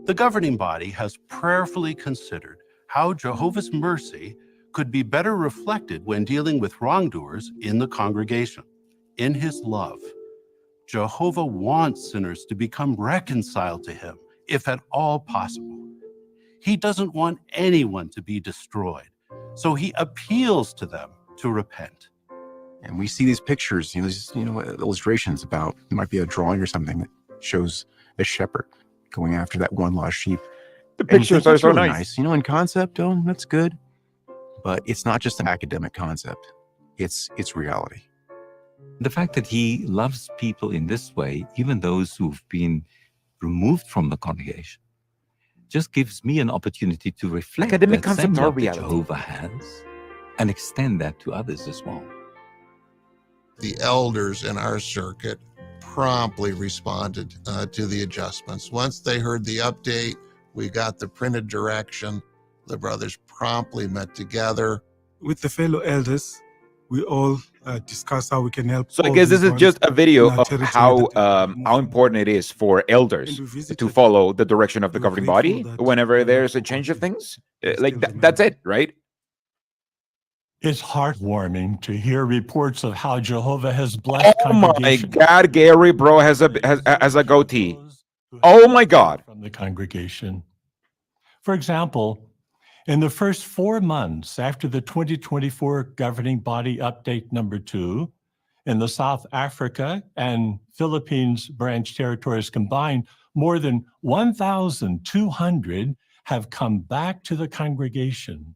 The governing body has prayerfully considered how Jehovah's mercy could be better reflected when dealing with wrongdoers in the congregation. In his love, Jehovah wants sinners to become reconciled to him, if at all possible. He doesn't want anyone to be destroyed, so he appeals to them to repent. And we see these pictures, these illustrations about, it might be a drawing or something that shows a shepherd going after that one lost sheep. The pictures are so really nice. In concept, that's good. But it's not just an academic concept. It's reality. The fact that he loves people in this way, even those who've been removed from the congregation, just gives me an opportunity to reflect Academic that same concepts are love that reality. Jehovah has and extend that to others as well. The elders in our circuit promptly responded to the adjustments. Once they heard the update, we got the printed direction. The brothers promptly met together. With the fellow elders, we all discuss how we can help. So I all guess this these is just ones a video in our of territory how important it is for elders to follow the direction of the governing body whenever there's a change of things. Like that's it, right? It's heartwarming to hear reports of how Jehovah has blessed Oh my congregations God, Gary, bro, has a goatee. Oh my God. from the congregation. For example, in the first 4 months after the 2024 governing body update number 2, in the South Africa and Philippines branch territories combined, more than 1,200 have come back to the congregation.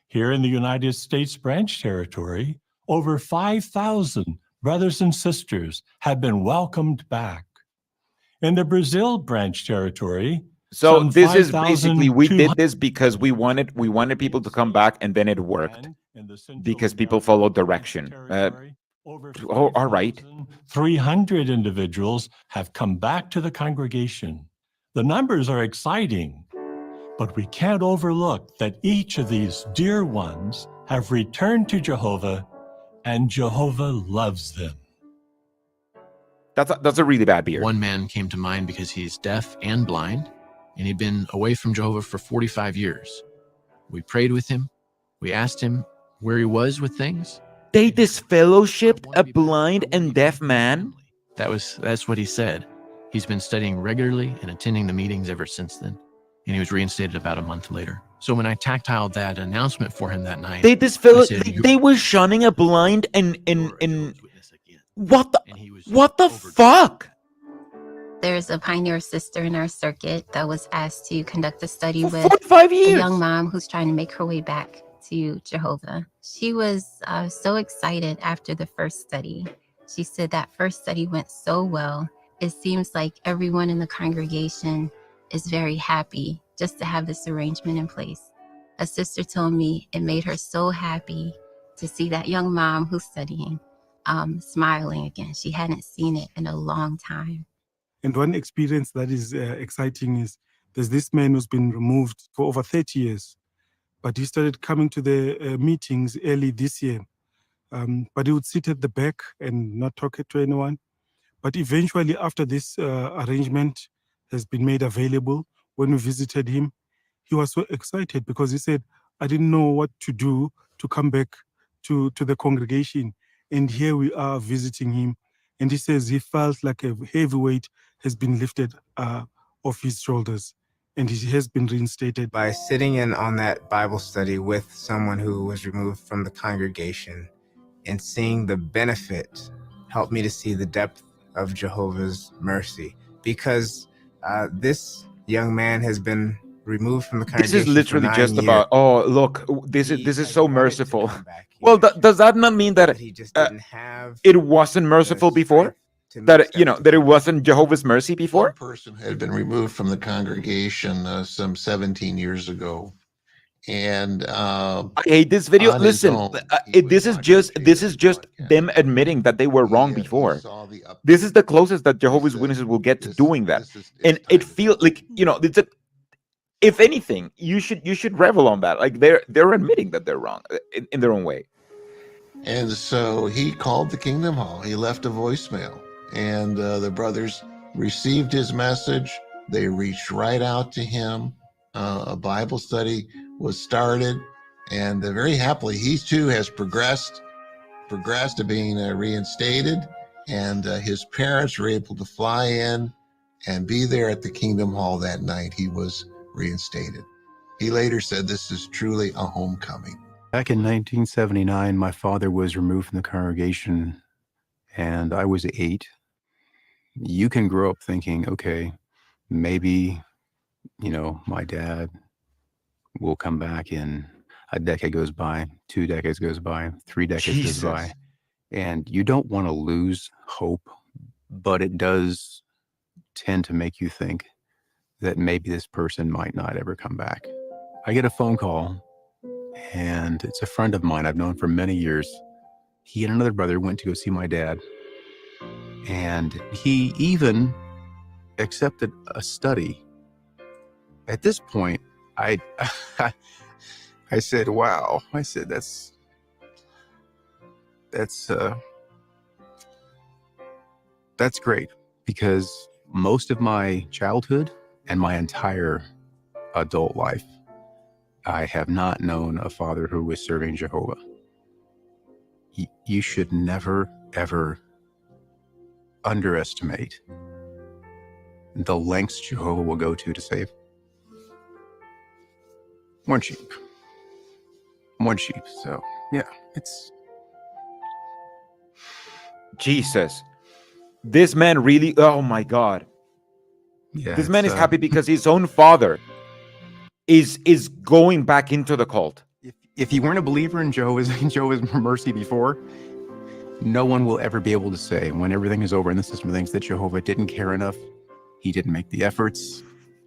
Here in the United States branch territory, over 5,000 brothers and sisters have been welcomed back. In the Brazil branch territory, So some this is basically, we did 5,200 this because we wanted people to come back, and then it worked because people followed direction. Oh, all right. 300 individuals have come back to the congregation. The numbers are exciting, but we can't overlook that each of these dear ones have returned to Jehovah, and Jehovah loves them. That's a really bad beer. One man came to mind because he's deaf and blind, and he'd been away from Jehovah for 45 years. We prayed with him. We asked him where he was with things. They disfellowshipped a blind and deaf man? That's what he said. He's been studying regularly and attending the meetings ever since then, and he was reinstated about a month later. So when I tactiled that announcement for him that night, They I said, they were shunning a blind and what the fuck? There's a pioneer sister in our circuit that was asked to conduct a study For with 45 a years. young mom who's trying to make her way back to Jehovah. She was so excited after the first study. She said that first study went so well. It seems like everyone in the congregation is very happy just to have this arrangement in place. A sister told me it made her so happy to see that young mom who's studying smiling again. She hadn't seen it in a long time. And one experience that is exciting is there's this man who's been removed for over 30 years, but he started coming to the meetings early this year. But he would sit at the back and not talk to anyone. But eventually, after this arrangement has been made available, when we visited him, he was so excited because he said, I didn't know what to do to come back to the congregation. And here we are visiting him. And he says he felt like a heavy weight has been lifted off his shoulders, and he has been reinstated. By sitting in on that Bible study with someone who was removed from the congregation and seeing the benefit helped me to see the depth of Jehovah's mercy, because this young man has been removed from the This congregation. is literally for 9 just years. about, oh, look, this is so merciful. Well, does that not mean that he just didn't have it wasn't merciful before? That that it wasn't Jehovah's mercy before? One person had been removed from the congregation some 17 years ago, and I hate this video. on his Listen, own, this is just them admitting that they were wrong before. This is the closest that Jehovah's Witnesses will get to doing that, and it feels like it's a. If anything, you should revel on that. Like they're admitting that they're wrong in their own way. And so he called the Kingdom Hall. He left a voicemail, and the brothers received his message. They reached right out to him. A Bible study was started, and very happily, he too has progressed to being reinstated. And his parents were able to fly in and be there at the Kingdom Hall that night. He was reinstated. He later said, "This is truly a homecoming." Back in 1979, my father was removed from the congregation, and I was 8. You can grow up thinking, okay, maybe, my dad will come back in a decade goes by, 2 decades goes by, 3 decades goes by. And you don't want to lose hope, but it does tend to make you think that maybe this person might not ever come back. I get a phone call, and it's a friend of mine I've known for many years. He and another brother went to go see my dad, and he even accepted a study. At this point, I said, wow. I said, that's great, because most of my childhood and my entire adult life, I have not known a father who was serving Jehovah. You should never, ever underestimate the lengths Jehovah will go to save one sheep. So, yeah, it's... Jesus. This man really, oh my God. Yeah, this man is happy because his own father is going back into the cult. If you weren't a believer in Jehovah's mercy before, no one will ever be able to say, when everything is over in the system of things, that Jehovah didn't care enough. He didn't make the efforts.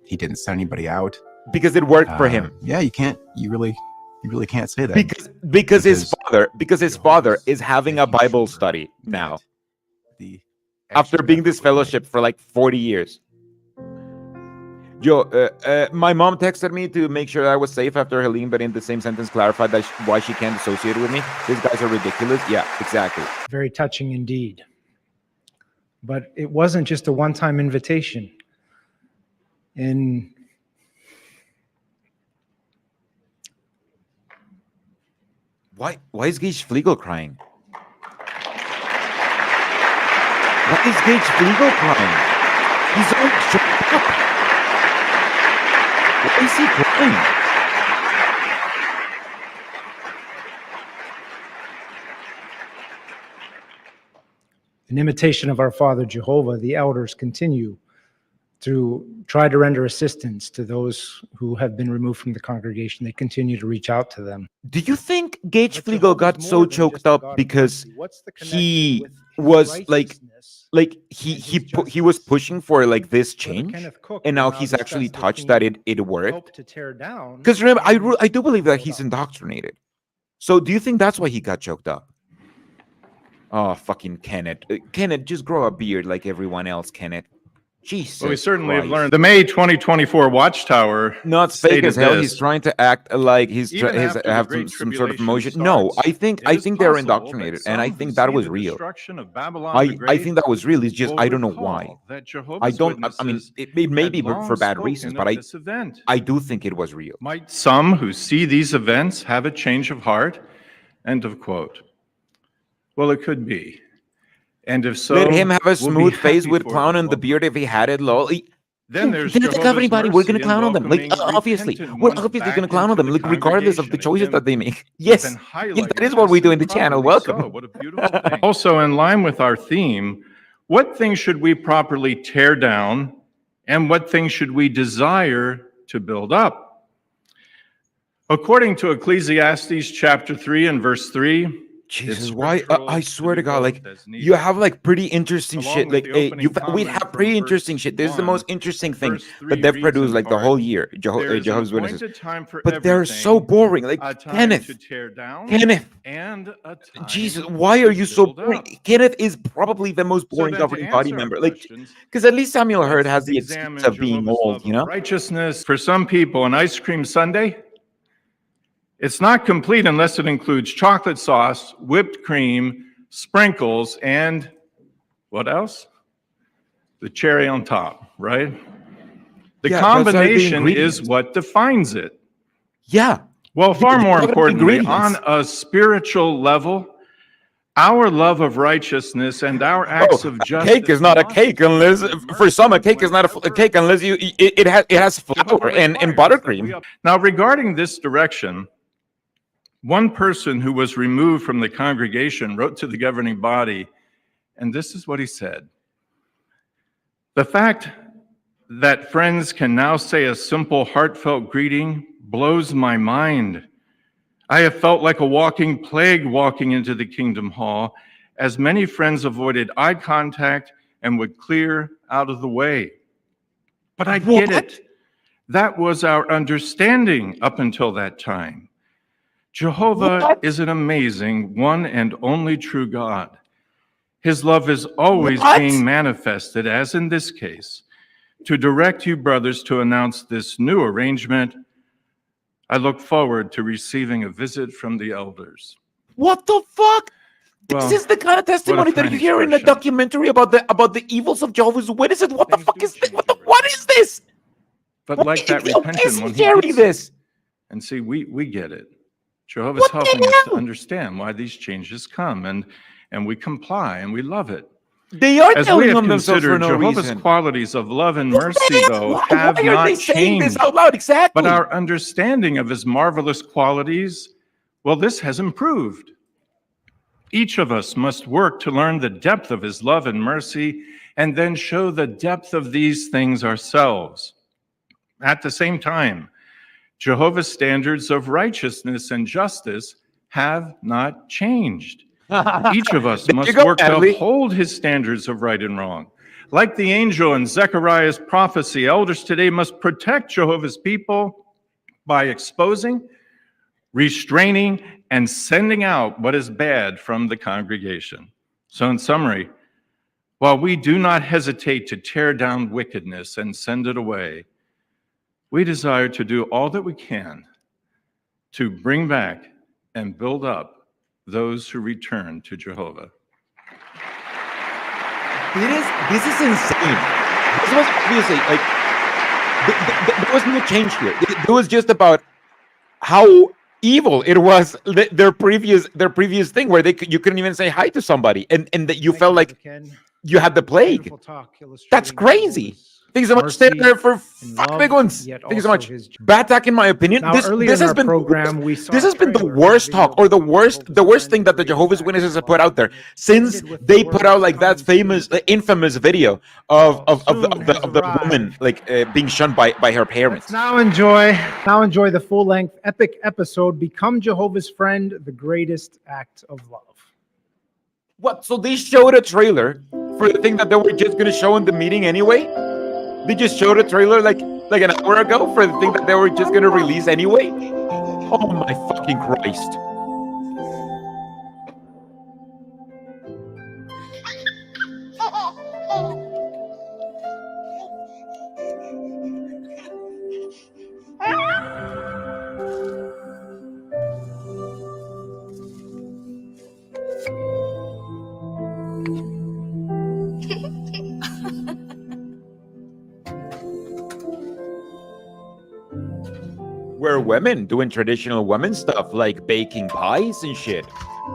He didn't send anybody out. Because it worked for him. Yeah, you really can't say that. Because his father is having a Bible study now. After being this fellowship for like 40 years. My mom texted me to make sure I was safe after Helene, but in the same sentence clarified that why she can't associate with me. These guys are ridiculous. Yeah, exactly. Very touching indeed. But it wasn't just a one-time invitation. Why is Gage Flegel crying? Why is Gage Flegel crying? He's all choked up. Why is he crying? In imitation of our Father Jehovah, the elders continue to try to render assistance to those who have been removed from the congregation. They continue to reach out to them. Do you think Gage Flegel got so choked up because he was like he was pushing for like this change, and now he's actually touched that it worked? Because remember, I do believe that he's indoctrinated. So do you think that's why he got choked up? Oh, fucking Kenneth. Kenneth, just grow a beard like everyone else, Kenneth. Jesus well, we certainly Christ. have learned. The May 2024 Watchtower. Not fake as hell. This. He's trying to act like he's have some sort of emotion. No, I think they're indoctrinated, and I think that was real. I think that was real. It's just I don't know why. I mean, it may be for bad reasons, but I do think it was real. Might some who see these events have a change of heart? End of quote. Well, it could be. And if so, let him have a smooth face with clown and the beard if he had it. Lol. Then there's didn't have anybody. We're gonna clown on them. Like obviously, we're obviously gonna clown on them. Like regardless of the choices that they make. Yes, that is what we do in the channel. Welcome. So, what a beautiful thing. Also, in line with our theme, what things should we properly tear down, and what things should we desire to build up? According to Ecclesiastes chapter 3 and verse 3, Jesus, why? I swear to God, like you have like pretty interesting shit. Like we have pretty interesting shit. This is the most interesting thing that they've produced like the whole year. Jehovah's Witnesses, but they're so boring. Like Kenneth, Jesus, why are you so boring? Kenneth is probably the most boring governing body member. Like, because at least Samuel Hurd has the excuse of being old, you know. Righteousness for some people, an ice cream sundae. It's not complete unless it includes chocolate sauce, whipped cream, sprinkles, and what else? The cherry on top, right? The combination is what defines it. Yeah. Well, far more importantly, on a spiritual level, our love of righteousness and our acts of justice. Cake is not a cake unless, for some, a cake is not a cake unless it has flour and buttercream. Now, regarding this direction, one person who was removed from the congregation wrote to the governing body, and this is what he said. The fact that friends can now say a simple, heartfelt greeting blows my mind. I have felt like a walking plague walking into the Kingdom Hall, as many friends avoided eye contact and would clear out of the way. But I get it. That was our understanding up until that time. Jehovah is an amazing, one and only true God. His love is always being manifested, as in this case. To direct you, brothers, to announce this new arrangement, I look forward to receiving a visit from the elders. What the fuck? Well, this is the kind of testimony that you hear in a documentary about the evils of Jehovah's Witnesses. What the fuck is this? What is this? But like that repentant one, he this. And see, we get it. Jehovah's helping us to understand why these changes come, and we comply, and we love it. They are As we have considered, Jehovah's qualities of love and mercy, though, have not changed. Out loud? Exactly. But our understanding of his marvelous qualities, well, this has improved. Each of us must work to learn the depth of his love and mercy, and then show the depth of these things ourselves. At the same time, Jehovah's standards of righteousness and justice have not changed. Each of us must work to uphold his standards of right and wrong. Like the angel in Zechariah's prophecy, elders today must protect Jehovah's people by exposing, restraining, and sending out what is bad from the congregation. So in summary, while we do not hesitate to tear down wickedness and send it away, we desire to do all that we can to bring back and build up those who return to Jehovah. This is insane. This was obviously like there was no change here. It was just about how evil it was. Their previous thing where you couldn't even say hi to somebody, and that you felt like you had the plague. That's crazy. Thank you so much, Stay there for 5 big ones. Thank you so much. Bad talk, in my opinion. This has been the worst talk, or the worst thing that the Jehovah's Witnesses have put out there since they put out like that infamous video of the woman like being shunned by her parents. Now enjoy the full-length epic episode, Become Jehovah's Friend, the Greatest Act of Love. What? So they showed a trailer for the thing that they were just going to show in the meeting anyway? They just showed a trailer like an hour ago for the thing that they were just going to release anyway? Oh my fucking Christ. We're women doing traditional women stuff like baking pies and shit.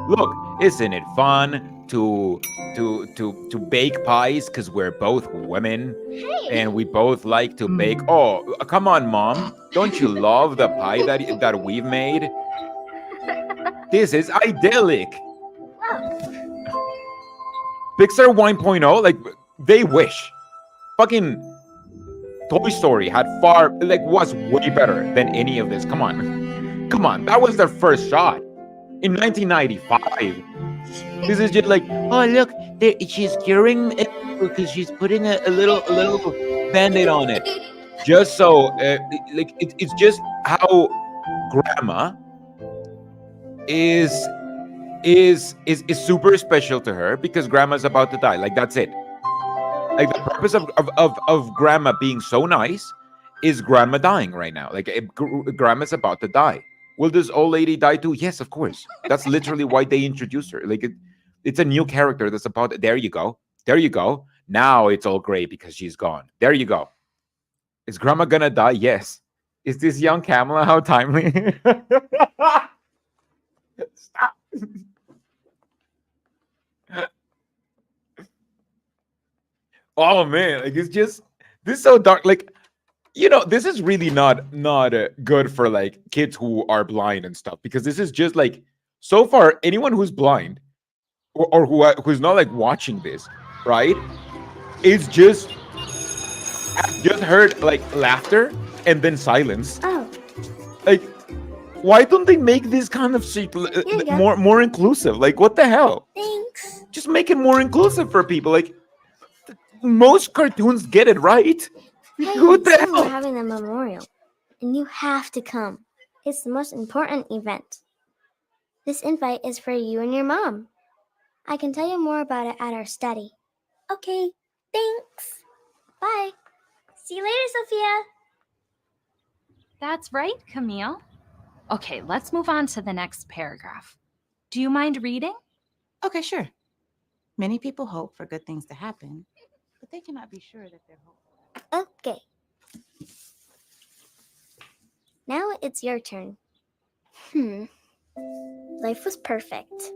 Look, isn't it fun to bake pies because we're both women and we both like to bake? Oh, come on, Mom. Don't you love the pie that we've made? This is idyllic. Pixar 1.0, like they wish. Fucking Toy Story was way better than any of this. Come on. Come on, that was their first shot in 1995. This is just like, oh look, she's curing it because she's putting a little band-aid on it, just so like it's just how grandma is super special to her because grandma's about to die. Like that's it. Like the purpose of grandma being so nice is grandma dying right now. Like grandma's about to die. Will this old lady die too? Yes, of course. That's literally why they introduced her. Like it's a new character that's about. There you go. There you go. Now it's all great because she's gone. There you go. Is grandma gonna die? Yes. Is this young Kamala? How timely. Stop. Oh man, like it's just this is so dark. Like this is really not good for like kids who are blind and stuff because this is just like so far anyone who's blind or who's not like watching this, right? Is just I've just heard like laughter and then silence. Oh. Like, why don't they make this kind of shit more inclusive? Like, what the hell? Thanks. Just make it more inclusive for people. Like, most cartoons get it right. Hey, What the soon hell? we're having a memorial, and you have to come. It's the most important event. This invite is for you and your mom. I can tell you more about it at our study. Okay, thanks. Bye. See you later, Sophia. That's right, Camille. Okay, let's move on to the next paragraph. Do you mind reading? Okay, sure. Many people hope for good things to happen, but they cannot be sure that their hope. Okay. Now it's your turn. Life was perfect.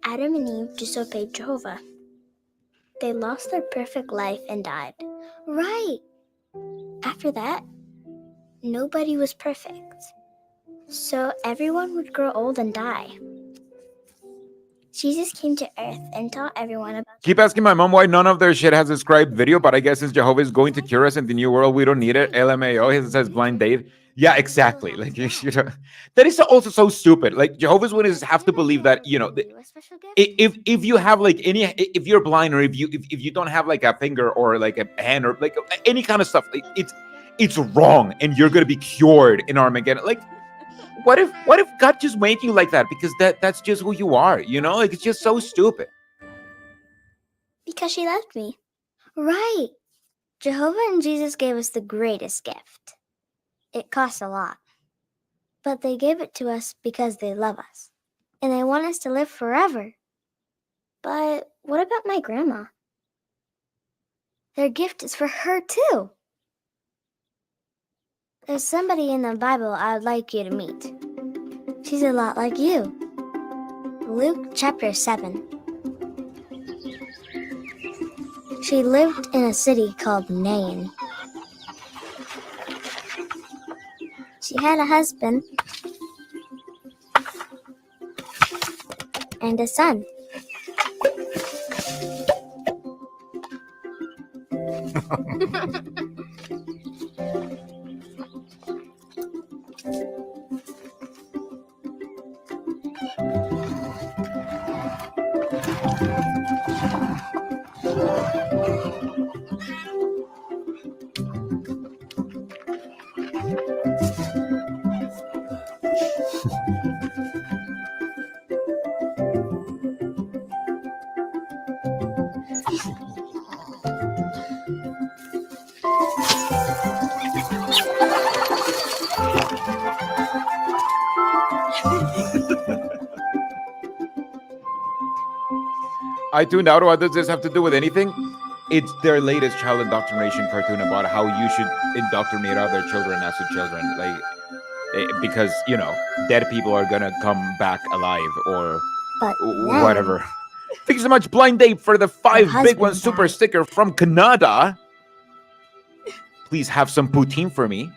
Adam and Eve disobeyed Jehovah. They lost their perfect life and died. Right. After that, nobody was perfect. So everyone would grow old and die. Jesus came to earth and taught everyone about. Keep asking my mom why none of their shit has a scribed video, but I guess since Jehovah is going to cure us in the new world, we don't need it. LMAO, it says blind Dave. Yeah, exactly. Like, that is also so stupid. Like, Jehovah's Witnesses have to believe that, if you have like if you're blind or if you don't have like a finger or like a hand or like any kind of stuff, like, it's wrong and you're gonna be cured in Armageddon. Like, what if God just made you like that because that's just who you are, Like, it's just so stupid. Because she loved me. Right. Jehovah and Jesus gave us the greatest gift. It costs a lot. But they gave it to us because they love us. And they want us to live forever. But what about my grandma? Their gift is for her too. There's somebody in the Bible I'd like you to meet. She's a lot like you. Luke chapter 7. She lived in a city called Nain. She had a husband and a son. I tuned out. What does this have to do with anything? It's their latest child indoctrination cartoon about how you should indoctrinate other children as to children. Like, because, dead people are gonna come back alive or whatever. Thank you so much, Blind Dave, for the 5 big one super sticker from Canada. Please have some poutine for me.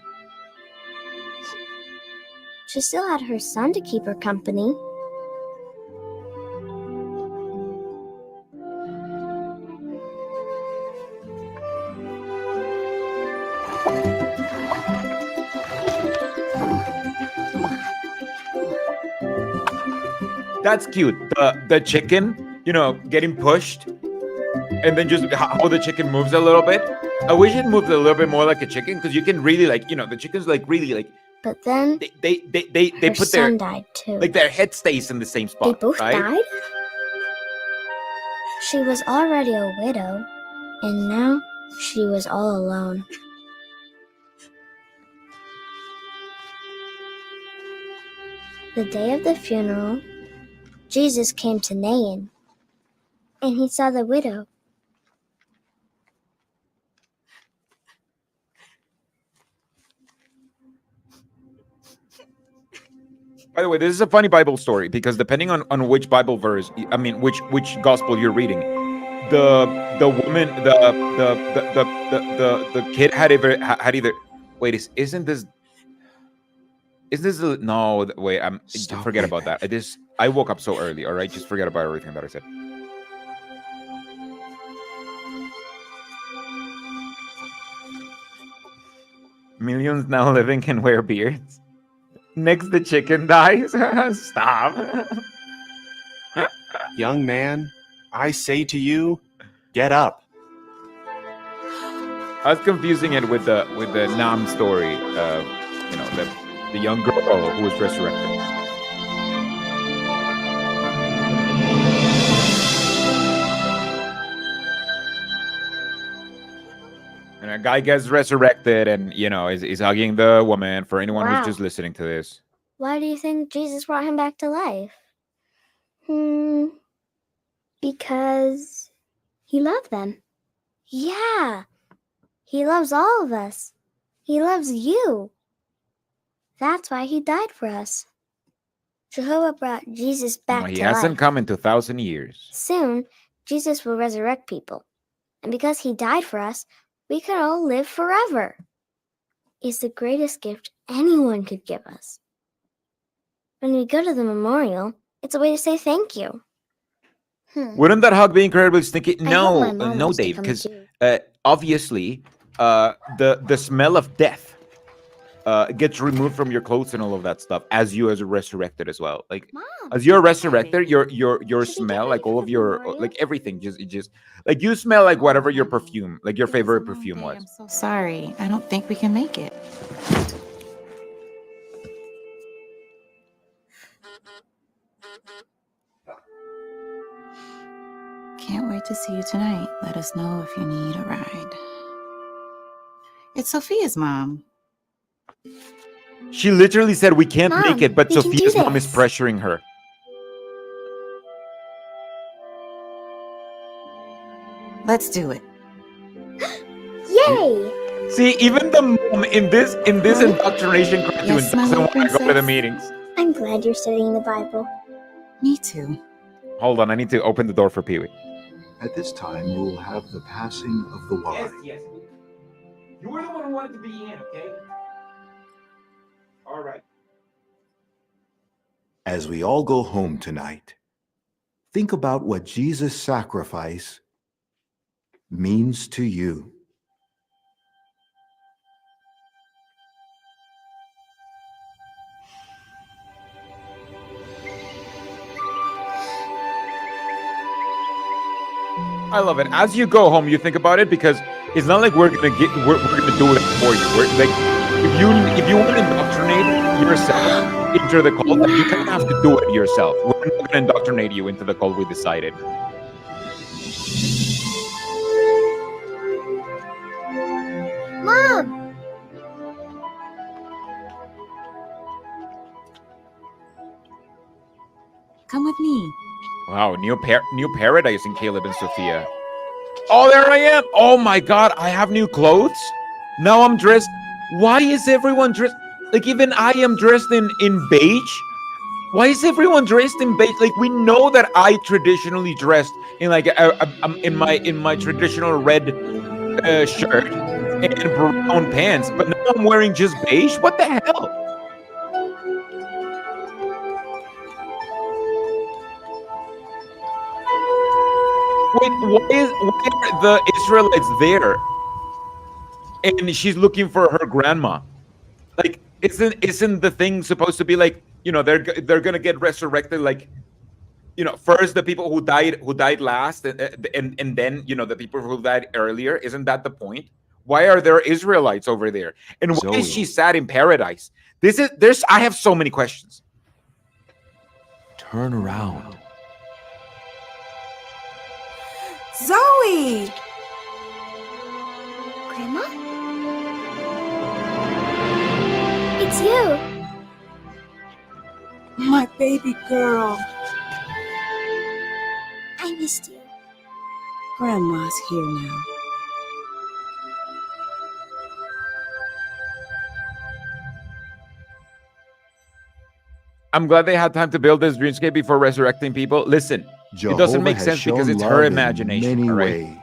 She still had her son to keep her company. That's cute. The chicken, you know, getting pushed, and then just how the chicken moves a little bit. I wish it moved a little bit more like a chicken, because you can really, like, you know, the chicken's like really like. But then They her put son their died too. like their head stays in the same They spot. both right? died? She was already a widow, and now she was all alone. The day of the funeral, Jesus came to Nain, and he saw the widow. By the way, this is a funny Bible story, because depending on which Bible verse, I mean, which gospel you're reading, the woman, the kid had either. Wait, isn't this? Is this no? Wait, forget about that. I woke up so early. All right, just forget about everything that I said. Millions now living can wear beards. Next, the chicken dies. Stop. Young man, I say to you, get up. I was confusing it with the Nam story. You know, the young girl who was resurrected. And a guy gets resurrected, and you know, is hugging the woman. For anyone Wow. who's just listening to this, Why do you think Jesus brought him back to life? Because he loved them. Yeah, he loves all of us. He loves you. That's why he died for us. Jehovah brought Jesus back he to hasn't life. come in 2,000 years. Soon, Jesus will resurrect people. And because he died for us, we can all live forever. It's the greatest gift anyone could give us. When we go to the memorial, it's a way to say thank you. Wouldn't that hug be incredibly stinky? I hope No, my mom no, wants to Dave, come because too. obviously, the smell of death gets removed from your clothes and all of that stuff as you as resurrected as well. Like as you're resurrected, your smell, like all of your like everything, just like you smell like whatever your perfume, like your favorite perfume was. So sorry. I don't think we can make it. Can't wait to see you tonight. Let us know if you need a ride. It's Sophia's mom. She literally said we can't Mom, make it, but we can do Sophia's mom is this. pressuring her. Let's do it. Yay! See, even the mom in this indoctrination cartoon Yes, my doesn't little want to go to the princess. meetings. I'm glad you're studying the Bible. Me too. Hold on, I need to open the door for Pee-wee. At this time, we will have the passing of the wine. Yes. You were the one who wanted to be in, okay? All right. As we all go home tonight, think about what Jesus' sacrifice means to you. I love it. As you go home, you think about it, because it's not like we're gonna do it for you. We're like, if you want to indoctrinate yourself into the cult, then you kind of have to do it yourself. We're not gonna indoctrinate you into the cult we decided. Mom! Come with me. Wow, new paradise in Caleb and Sophia. Oh, there I am. Oh my God, I have new clothes. Now I'm dressed. Why is everyone dressed? Like even I am dressed in beige. Why is everyone dressed in beige? Like we know that I traditionally dressed in like in my traditional red shirt and brown pants, but now I'm wearing just beige. What the hell? Wait, why are the Israelites there? And she's looking for her grandma. Like, isn't the thing supposed to be like, you know, they're gonna get resurrected like first the people who died last, and then the people who died earlier. Isn't that the point? Why are there Israelites over there? And why is she sad in paradise? I have so many questions. Turn around. Zoe! Grandma? It's you. My baby girl. I missed you. Grandma's here now. I'm glad they had time to build this dreamscape before resurrecting people. Listen, it doesn't make sense because it's her imagination. In many all right? ways.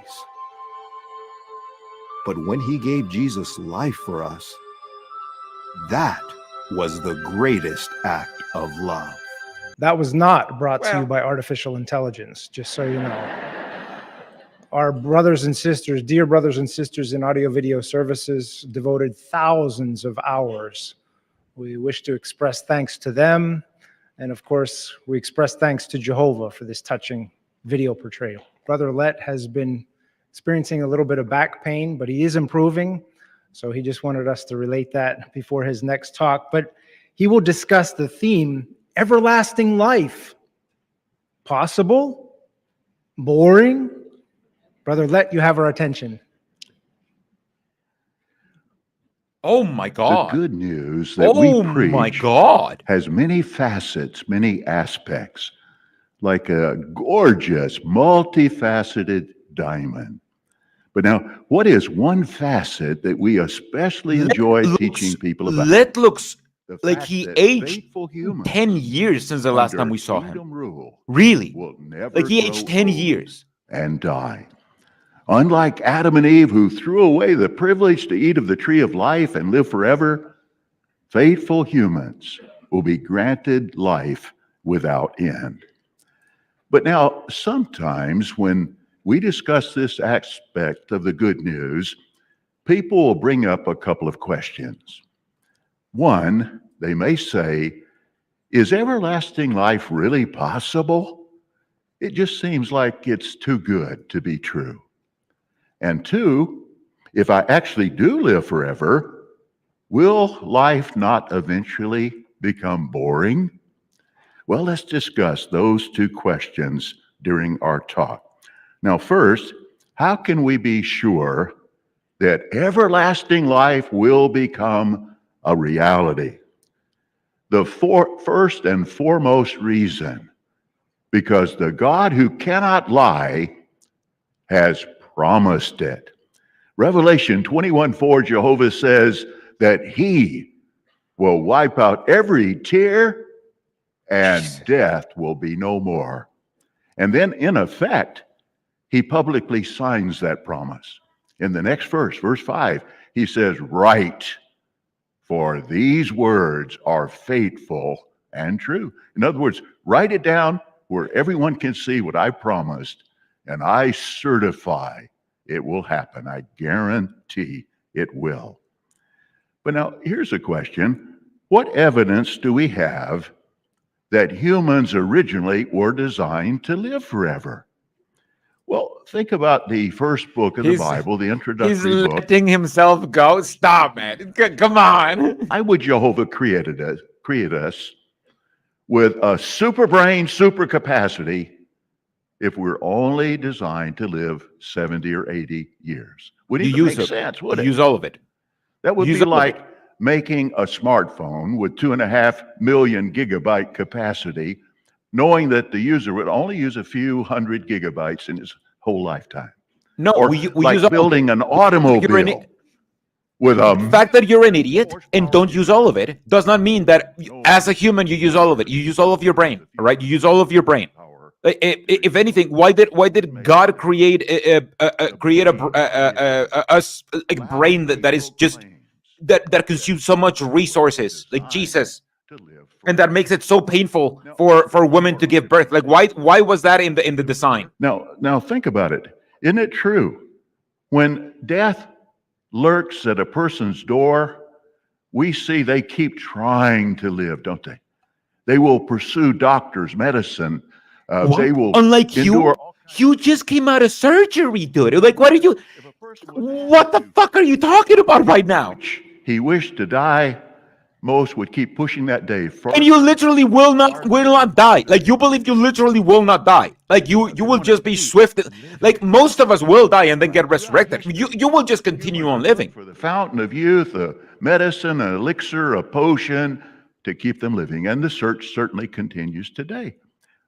But when he gave Jesus life for us, that was the greatest act of love. That was not brought to you by artificial intelligence, just so you know. Our brothers and sisters, dear brothers and sisters in audio-video services, devoted thousands of hours. We wish to express thanks to them. And of course, we express thanks to Jehovah for this touching video portrayal. Brother Let has been experiencing a little bit of back pain, but he is improving. So he just wanted us to relate that before his next talk. But he will discuss the theme, everlasting life. Possible? Boring? Brother Let, you have our attention. Oh my God. The good news that we preach my God. has many facets, many aspects, like a gorgeous, multifaceted diamond. But now, what is one facet that we especially enjoy teaching people about? Let looks The like fact he that aged faithful humans 10 years since the last time we saw kingdom him. rule Really? will never Like he grow aged 10 old years. and die. Unlike Adam and Eve, who threw away the privilege to eat of the tree of life and live forever, faithful humans will be granted life without end. But now, sometimes when we discuss this aspect of the good news, people will bring up a couple of questions. One, they may say, is everlasting life really possible? It just seems like it's too good to be true. And two, if I actually do live forever, will life not eventually become boring? Well, let's discuss those two questions during our talk. Now, first, how can we be sure that everlasting life will become a reality? The first and foremost reason, because the God who cannot lie has promised it. Revelation 21:4, Jehovah says that he will wipe out every tear and death will be no more. And then, in effect, he publicly signs that promise. In the next verse, verse 5, he says, write, for these words are faithful and true. In other words, write it down where everyone can see what I promised, and I certify it will happen. I guarantee it will. But now, here's a question. What evidence do we have that humans originally were designed to live forever? Well, think about the first book of the Bible, the introductory He's book. letting himself go. Stop, man. Come on. Why would Jehovah create us with a super brain, super capacity, if we're only designed to live 70 or 80 years? Wouldn't even make sense, would it? Use all of it. That would Use be all of like making a smartphone with 2.5 million gigabyte capacity, knowing that the user would only use a few hundred gigabytes in his whole lifetime. No, or we like use all of building it. an automobile with The a fact that you're an idiot and don't use all of it does not mean that as a human you use all of it. You use all of your brain, all right? You use all of your brain. If anything, why did God create a brain that is just that consumes so much resources, like Jesus, and that makes it so painful for women to give birth? Like why was that in the design? Now think about it. Isn't it true? When death lurks at a person's door, we see they keep trying to live, don't they? They will pursue doctors, medicine, They will unlike endure. you just came out of surgery, dude. Like, what are you? What the fuck are you talking about right now? He wished to die. Most would keep pushing that day further. And you literally will not die. Like, you believe you literally will not die. Like, you will just be swift. Like, most of us will die and then get resurrected. You will just continue on living. For the fountain of youth, a medicine, an elixir, a potion to keep them living. And the search certainly continues today.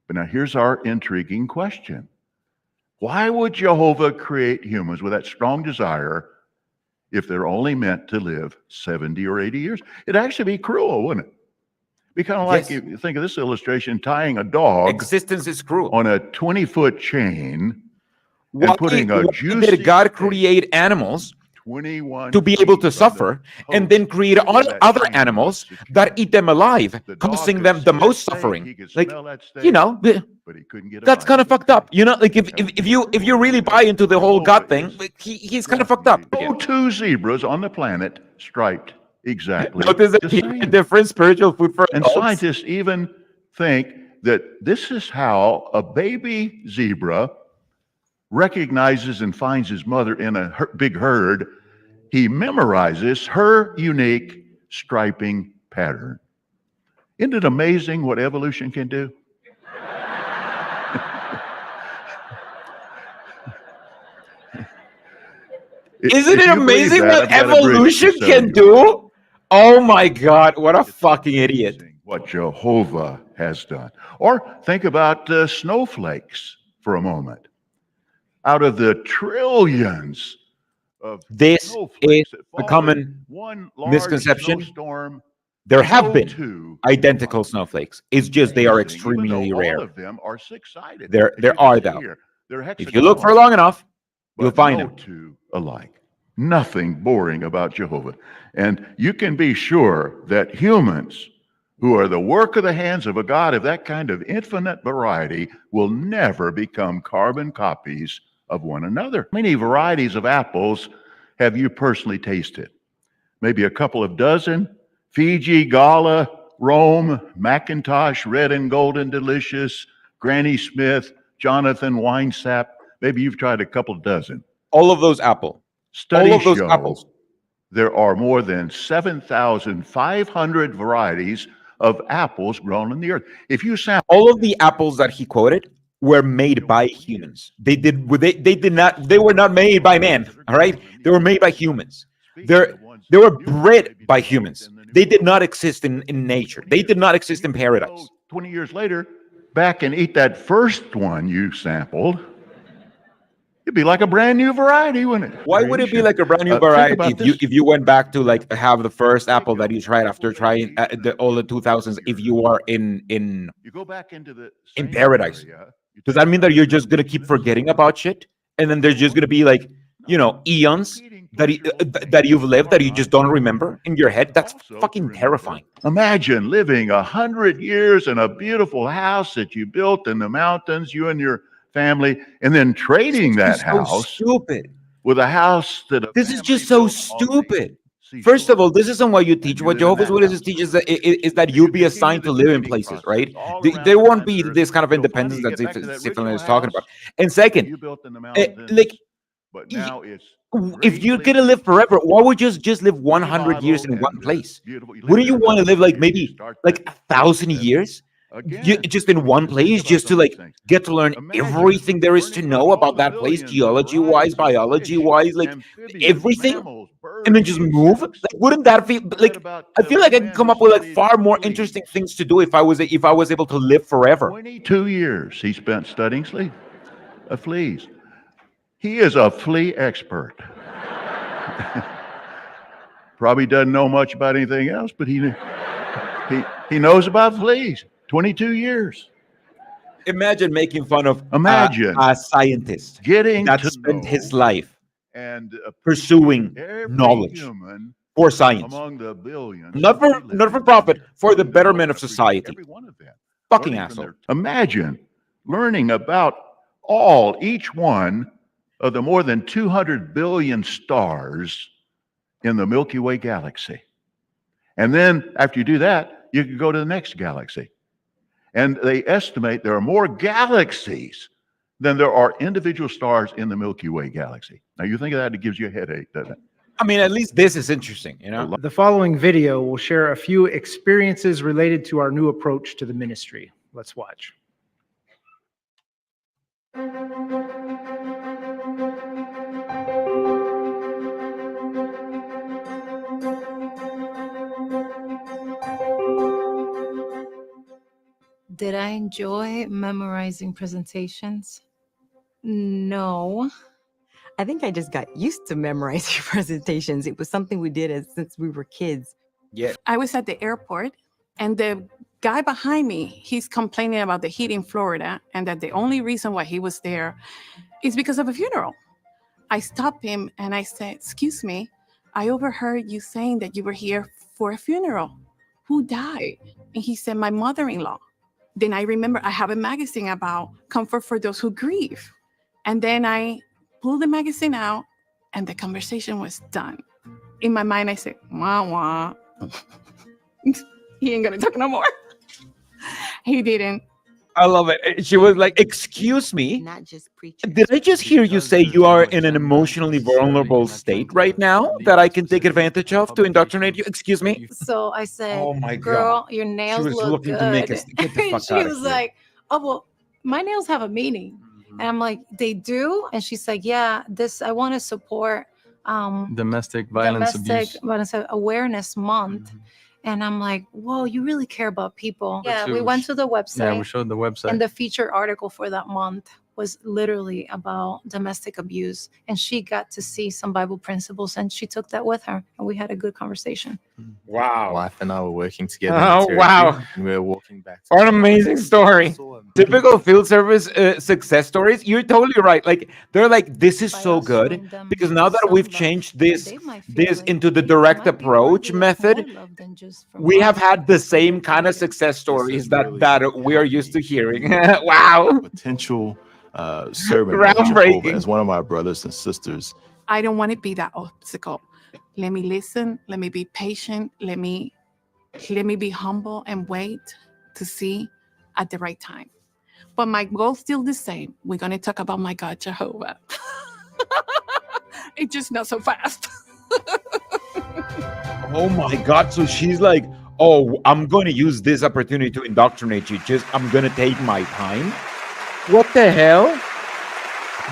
But now here's our intriguing question. Why would Jehovah create humans with that strong desire if they're only meant to live 70 or 80 years? It'd actually be cruel, wouldn't it? Be kind of like, you think of this illustration, tying a dog. Existence is cruel. On a 20-foot chain and putting a juicy did God create animals to be able to suffer, and then create other animals that eat them alive, causing them the most suffering? Like, you know, that's kind of fucked up. You know, like if you really buy into the whole God thing, like, he's kind of fucked up. No two zebras on the planet striped exactly. Notice that he had different spiritual food for and adults. scientists even think that this is how a baby zebra recognizes and finds his mother in a big herd. He memorizes her unique striping pattern. Isn't it amazing what evolution can do? Isn't it amazing what evolution can do? Oh my God, what a fucking idiot. What Jehovah has done. Or think about snowflakes for a moment. Out of the trillions of this is a common misconception. There have been identical snowflakes. It's just they are extremely rare. All of them are six-sided. There are though. If you look for long enough, you'll find them. Two alike. Nothing boring about Jehovah. And you can be sure that humans who are the work of the hands of a God of that kind of infinite variety will never become carbon copies of one another. How many varieties of apples have you personally tasted? Maybe a couple of dozen? Fiji, Gala, Rome, Macintosh, Red and Golden Delicious, Granny Smith, Jonathan Winesap. Maybe you've tried a couple dozen. All of those apples. Studies show there are more than 7,500 varieties of apples grown on the earth. If you sample all of the apples that he quoted were made by humans. They were not made by man. All right, they were made by humans. They were bred by humans. They did not exist in nature. They did not exist in paradise. 20 years later, back and eat that first one you sampled. It'd be like a brand new variety, wouldn't it? Why would it be like a brand new variety if you went back to like have the first apple that you tried after trying all the 2000s? If you are in you go back into the in paradise, does that mean that you're just gonna keep forgetting about shit, and then there's just gonna be like, you know, eons that you've lived that you just don't remember in your head? That's fucking terrifying. Imagine living 100 years in a beautiful house that you built in the mountains, you and your family, and then trading that house with a house that this is just so stupid. First of all, this isn't what you teach. What Jehovah's Witnesses teaches is that you'll be assigned to live in places, right? There won't be this kind of independence that Ziflin is talking about. And second, like, if you're gonna live forever, why would you just live 100 years in one place? Wouldn't you want to live like maybe like 1,000 years? Just in one place, just to like get to learn everything there is to know about that place, geology-wise, biology-wise, like everything, and then just move. Like, wouldn't that feel like? I feel like I can come up with like far more interesting things to do if I was able to live forever. 22 years he spent studying fleas. He is a flea expert. Probably doesn't know much about anything else, but he knows about fleas. 22 years. Imagine making fun of a scientist that spent his life and pursuing knowledge for science, not for profit, for the betterment of society. Fucking asshole. Imagine learning about each one of the more than 200 billion stars in the Milky Way galaxy. And then after you do that, you can go to the next galaxy. And they estimate there are more galaxies than there are individual stars in the Milky Way galaxy. Now, you think of that, it gives you a headache, doesn't it? I mean, at least this is interesting, you know? The following video will share a few experiences related to our new approach to the ministry. Let's watch. Did I enjoy memorizing presentations? No. I think I just got used to memorizing presentations. It was something we did since we were kids. Yeah. I was at the airport, and the guy behind me, he's complaining about the heat in Florida, and that the only reason why he was there is because of a funeral. I stopped him and I said, "Excuse me, I overheard you saying that you were here for a funeral. Who died?" And he said, "My mother-in-law." Then I remember I have a magazine about comfort for those who grieve. And then I pulled the magazine out and the conversation was done. In my mind, I said, "Wah, wah." He ain't gonna talk no more. He didn't. I love it. She was like, "Excuse me, Not just preachers. did I just hear you say you are in an emotionally vulnerable state right now that I can take advantage of to indoctrinate you? Excuse me." So I said, Oh my "Girl, God. your She nails was look looking good." to make us get the And fuck she out of was here. like, "Oh, well, my nails have a meaning." And I'm like, "They do?" And she's like, "Yeah, I want to support Domestic violence Domestic abuse. Violence Awareness Month." And I'm like, "Whoa, you really care about people." Yeah, to we went sh- to the website. Yeah, we showed the website. And the featured article for that month was literally about domestic abuse. And she got to see some Bible principles and she took that with her. And we had a good conversation. Wow. Wife and I were working together. Oh, in wow. territory, and we were walking back. What an amazing story. Typical field service success stories. You're totally right. Like, they're like, this is so good because now that we've changed this into the direct approach method, we have had the same kind of success stories that we are used to hearing. Wow. Potential servant of Jehovah Groundbreaking. as one of my brothers and sisters. I don't want to be that obstacle. Let me listen. Let me be patient. Let me be humble and wait to see at the right time. But my goal's still the same. We're going to talk about my God, Jehovah. It's just not so fast. Oh my God. So she's like, "Oh, I'm going to use this opportunity to indoctrinate you. I'm going to take my time." What the hell?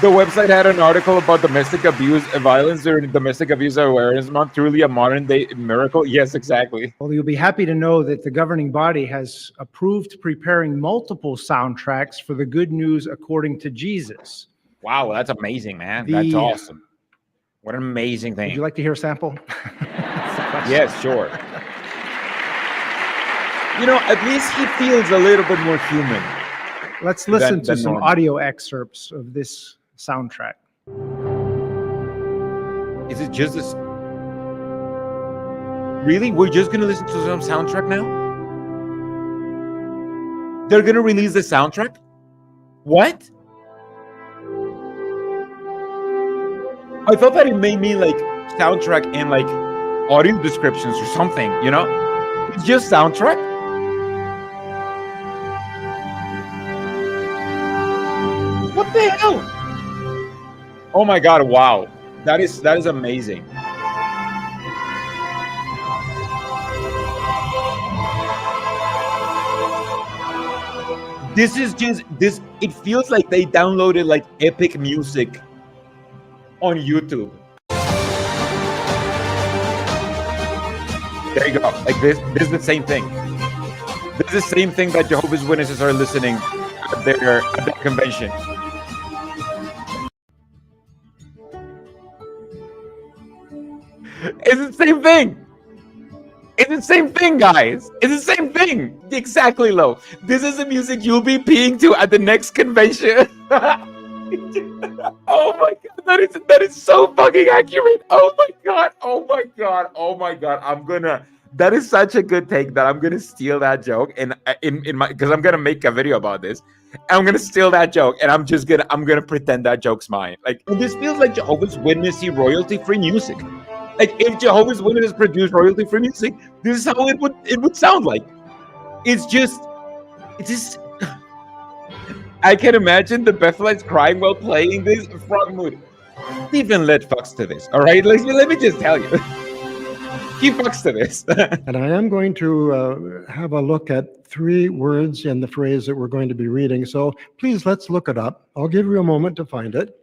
The website had an article about domestic abuse, violence during Domestic Abuse Awareness Month. Truly a modern day miracle. Yes, exactly. Well, you'll be happy to know that the governing body has approved preparing multiple soundtracks for the Good News According to Jesus. Wow, that's amazing, man. That's awesome. What an amazing thing. Would you like to hear a sample? Yes, sure. You know, at least he feels a little bit more human. Let's listen to than some normal. audio excerpts of this soundtrack. Is it just this? Really? We're just going to listen to some soundtrack now? They're going to release the soundtrack? What? I thought that it may mean like soundtrack and like audio descriptions or something, you know? It's just soundtrack? What the hell? Oh my God, wow. That is amazing. This is just this. It feels like they downloaded like epic music on YouTube. There you go. Like this is the same thing. This is the same thing that Jehovah's Witnesses are listening at their convention. It's the same thing. It's the same thing, guys. It's the same thing. Exactly, Lo. This is the music you'll be peeing to at the next convention. Oh my God, that is so fucking accurate. Oh my God. Oh my God. Oh my God. That is such a good take that I'm gonna steal that joke and in my because I'm gonna make a video about this. I'm gonna steal that joke and I'm gonna pretend that joke's mine. Like, this feels like Jehovah's Witnessy royalty-free music. Like, if Jehovah's Witnesses produced royalty-free music, this is how it would sound like. It's just It's just. I can imagine the Bethelites crying while playing this. Frog Mood. Stephen led Fox to this, all right? Let me just tell you. He fucks to this. And I am going to have a look at 3 words in the phrase that we're going to be reading. So please, let's look it up. I'll give you a moment to find it.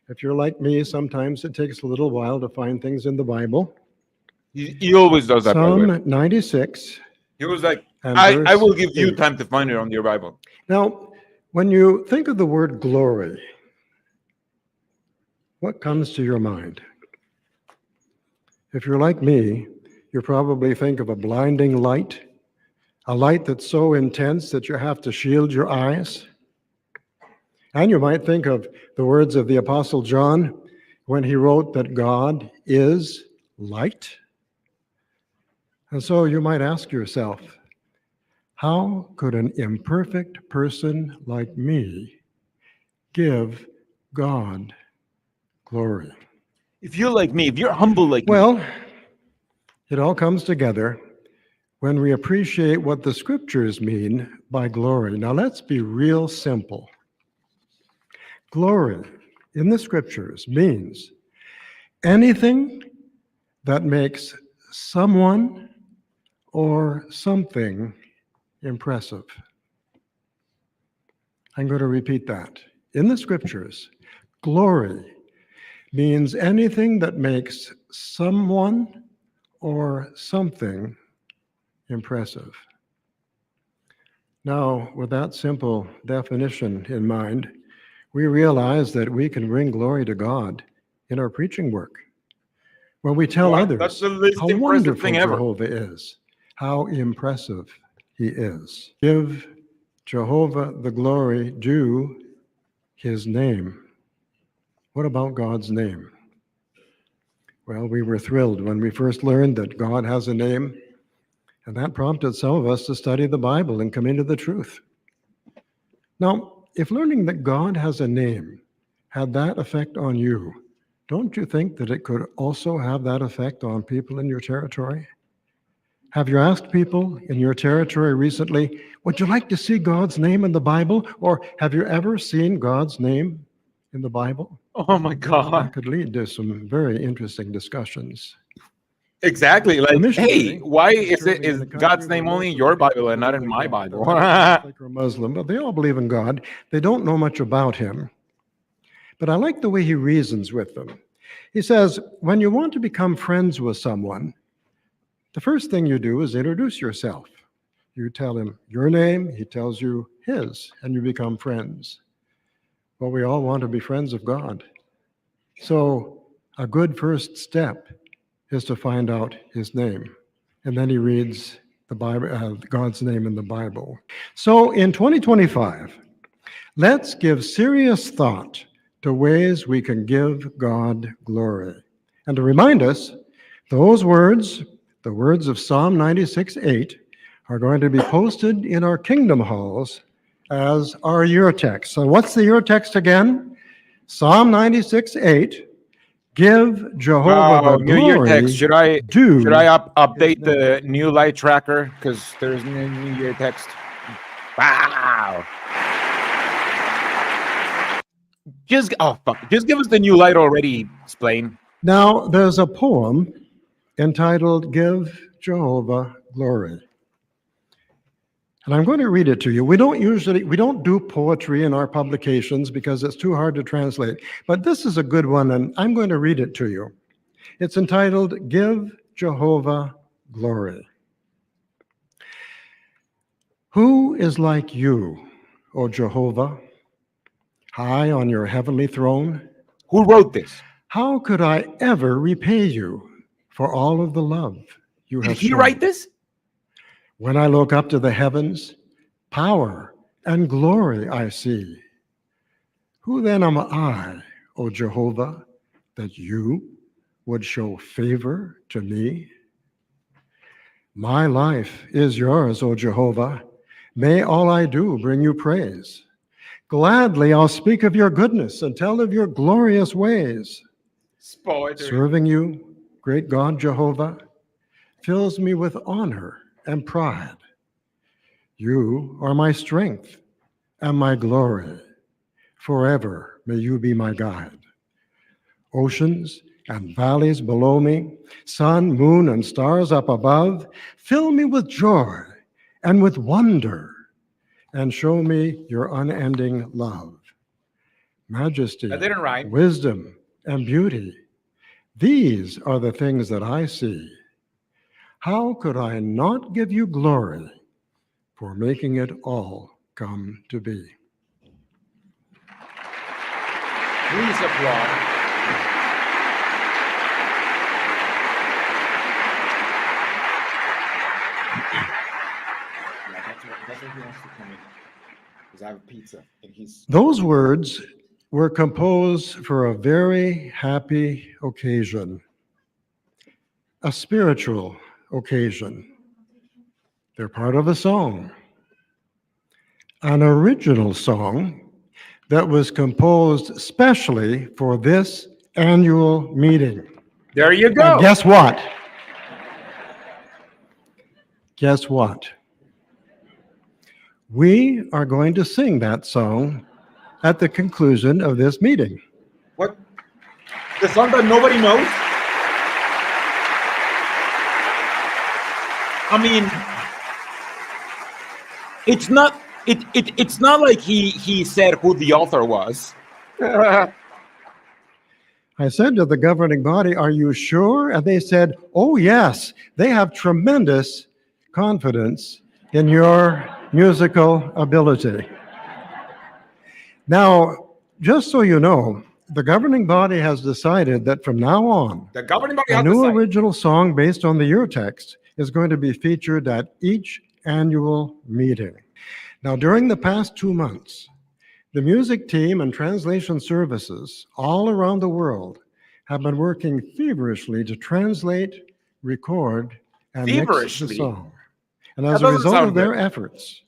If you're like me, sometimes it takes a little while to find things in the Bible. He always does that, by the way. Psalm 96. He was like, and I verse will give you 8. time to find it on your Bible. Now, when you think of the word glory, what comes to your mind? If you're like me, you probably think of a blinding light, a light that's so intense that you have to shield your eyes. And you might think of the words of the Apostle John when he wrote that God is light. And so you might ask yourself, how could an imperfect person like me give God glory? If you're like me, if you're humble like me. Well, it all comes together when we appreciate what the scriptures mean by glory. Now, let's be real simple. Glory in the scriptures means anything that makes someone or something impressive. I'm going to repeat that. In the scriptures, glory means anything that makes someone or something impressive. Now, with that simple definition in mind, we realize that we can bring glory to God in our preaching work. When we tell others That's the least how impressive wonderful thing ever. Jehovah is, how impressive he is. Give Jehovah the glory due his name. What about God's name? Well, we were thrilled when we first learned that God has a name, and that prompted some of us to study the Bible and come into the truth. Now, if learning that God has a name had that effect on you, don't you think that it could also have that effect on people in your territory? Have you asked people in your territory recently, would you like to see God's name in the Bible? Or have you ever seen God's name in the Bible? Oh my God. That could lead to some very interesting discussions. Exactly. Like, missionary hey, why is serving in a God's country name where only in most your of the Bible and not in believe my God. Bible? They're not Catholic or Muslim, but they all believe in God. They don't know much about him. But I like the way he reasons with them. He says, when you want to become friends with someone, the first thing you do is introduce yourself. You tell him your name, he tells you his, and you become friends. Well, we all want to be friends of God. So a good first step is to find out his name. And then he reads the Bible, God's name in the Bible. So in 2025, let's give serious thought to ways we can give God glory. And to remind us, those words, the words of Psalm 96:8, are going to be posted in our kingdom halls as our year text. So what's the year text again? Psalm 96:8. Give Jehovah the New Year glory text. Should I due update the new light tracker because there's no New Year text? Wow. Just give us the new light already, explain. Now, there's a poem entitled Give Jehovah Glory. And I'm going to read it to you. We don't do poetry in our publications because it's too hard to translate. But this is a good one, and I'm going to read it to you. It's entitled Give Jehovah Glory. Who is like you, O Jehovah, high on your heavenly throne? Who wrote this? How could I ever repay you for all of the love you have shown? Did he write this? When I look up to the heavens, power and glory I see. Who then am I, O Jehovah, that you would show favor to me? My life is yours, O Jehovah. May all I do bring you praise. Gladly I'll speak of your goodness and tell of your glorious ways. Serving you, great God Jehovah, fills me with honor and pride. You are my strength and my glory. Forever may you be my guide. Oceans and valleys below me, sun, moon, and stars up above, fill me with joy and with wonder, and show me your unending love. Majesty, That didn't rhyme. wisdom, and beauty, these are the things that I see. How could I not give you glory for making it all come to be? Please applaud. That's what he wants to come in. Because I have pizza and he's. Those words were composed for a very happy occasion, a spiritual occasion. They're part of a song, an original song that was composed specially for this annual meeting. There you go. And guess what? Guess what? We are going to sing that song at the conclusion of this meeting. What? The song that nobody knows? I mean, it's not like he said who the author was. I said to the governing body, "Are you sure?" And they said, "Oh, yes, they have tremendous confidence in your musical ability." Now, just so you know, the governing body has decided that from now on, The governing body a has new decided. original song based on the year text is going to be featured at each annual meeting. Now, during the past 2 months, the music team and translation services all around the world have been working feverishly to translate, record, and mix the Feverishly? song. And That as a doesn't result sound of their good. efforts,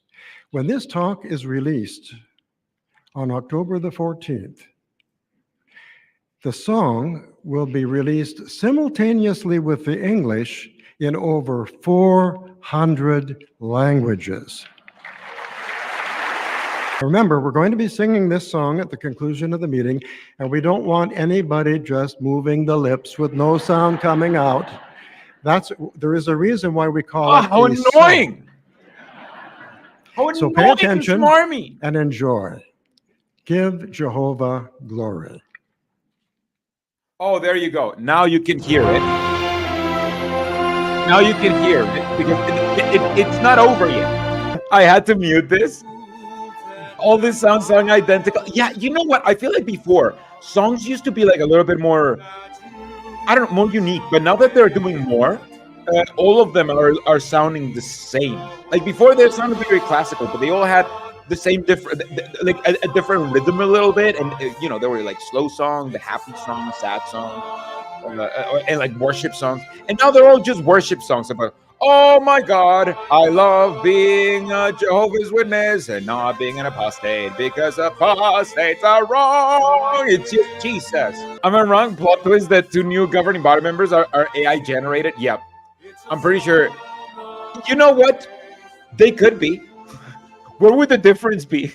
when this talk is released on October the 14th, the song will be released simultaneously with the English in over 400 languages. Remember, we're going to be singing this song at the conclusion of the meeting, and we don't want anybody just moving the lips with no sound coming out. There is a reason why we call it how a annoying! How So pay annoying and attention smarmy. and enjoy. Give Jehovah glory. Oh, there you go. Now you can hear it. Now you can hear it because it's not over yet. I had to mute this. All this sounds identical. Yeah, you know what? I feel like before, songs used to be like a little bit more, I don't know, more unique. But now that they're doing more, all of them are sounding the same. Like before, they sounded very classical, but they all had the same different, like a different rhythm a little bit. And they were like slow song, the happy song, sad song, and like worship songs. And now they're all just worship songs about, oh my God, I love being a Jehovah's Witness and not being an apostate because apostates are wrong. It's just Jesus. Am I wrong? Plot twist that 2 new governing body members are AI generated? Yep. I'm pretty sure. You know what? They could be. Where would the difference be?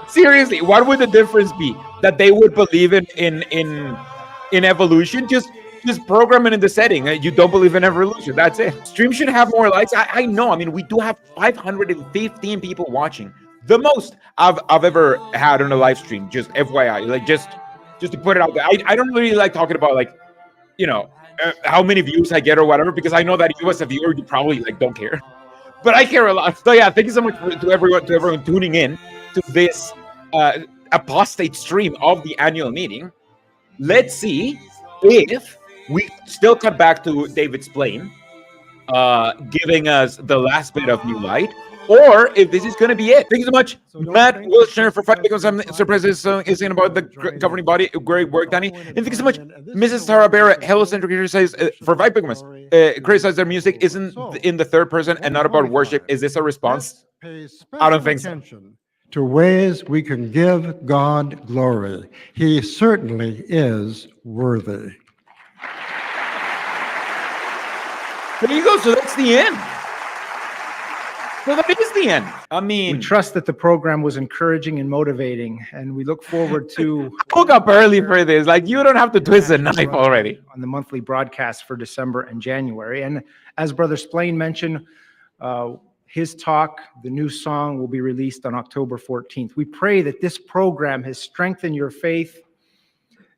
Seriously, what would the difference be? That they would believe in evolution? Just program it in the setting. You don't believe in evolution. That's it. Stream should have more likes. I know. I mean, we do have 515 people watching. The most I've ever had on a live stream. Just FYI, like just to put it out there. I don't really like talking about like, how many views I get or whatever, because I know that you as a viewer, you probably like don't care. But I care a lot. So yeah, thank you so much to everyone tuning in to this apostate stream of the annual meeting. Let's see if we still cut back to David's plane, giving us the last bit of new light, or if this is going to be it. Thank you so much, Matt Wilshire, for fighting because I'm surprised this song is about the governing body. Great work, Danny. And thank you so much, Mrs. Tara Barrett, Hellocentric says, for fight because criticize their music isn't in the third person and not about worship. Is this a response? I don't think so. To ways we can give God glory. He certainly is worthy. There you go. So that's the end. So that is the end. I We mean, trust that the program was encouraging and motivating, and we look forward to I woke up early for this. Like, you don't have to twist the knife already. on the monthly broadcast for December and January. And as Brother Splain mentioned, his talk, the new song, will be released on October 14th. We pray that this program has strengthened your faith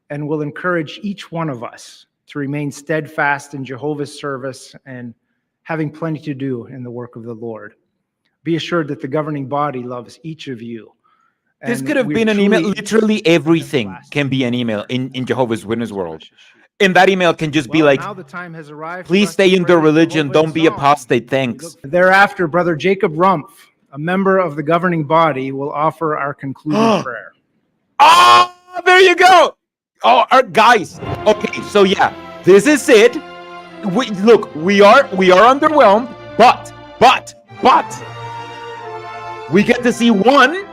and will encourage each one of us to remain steadfast in Jehovah's service and having plenty to do in the work of the Lord. Be assured that the governing body loves each of you. This And could have we're been an email. truly Literally everything can be an email in Jehovah's Witness world. And that email can just be like, now the time has arrived. please stay in the religion. Don't be apostate. Thanks. Thereafter, Brother Jacob Rumpf, a member of the governing body, will offer our concluding prayer. Oh, there you go. Oh, guys. Okay, so yeah, this is it. Look, we are underwhelmed, but we get to see one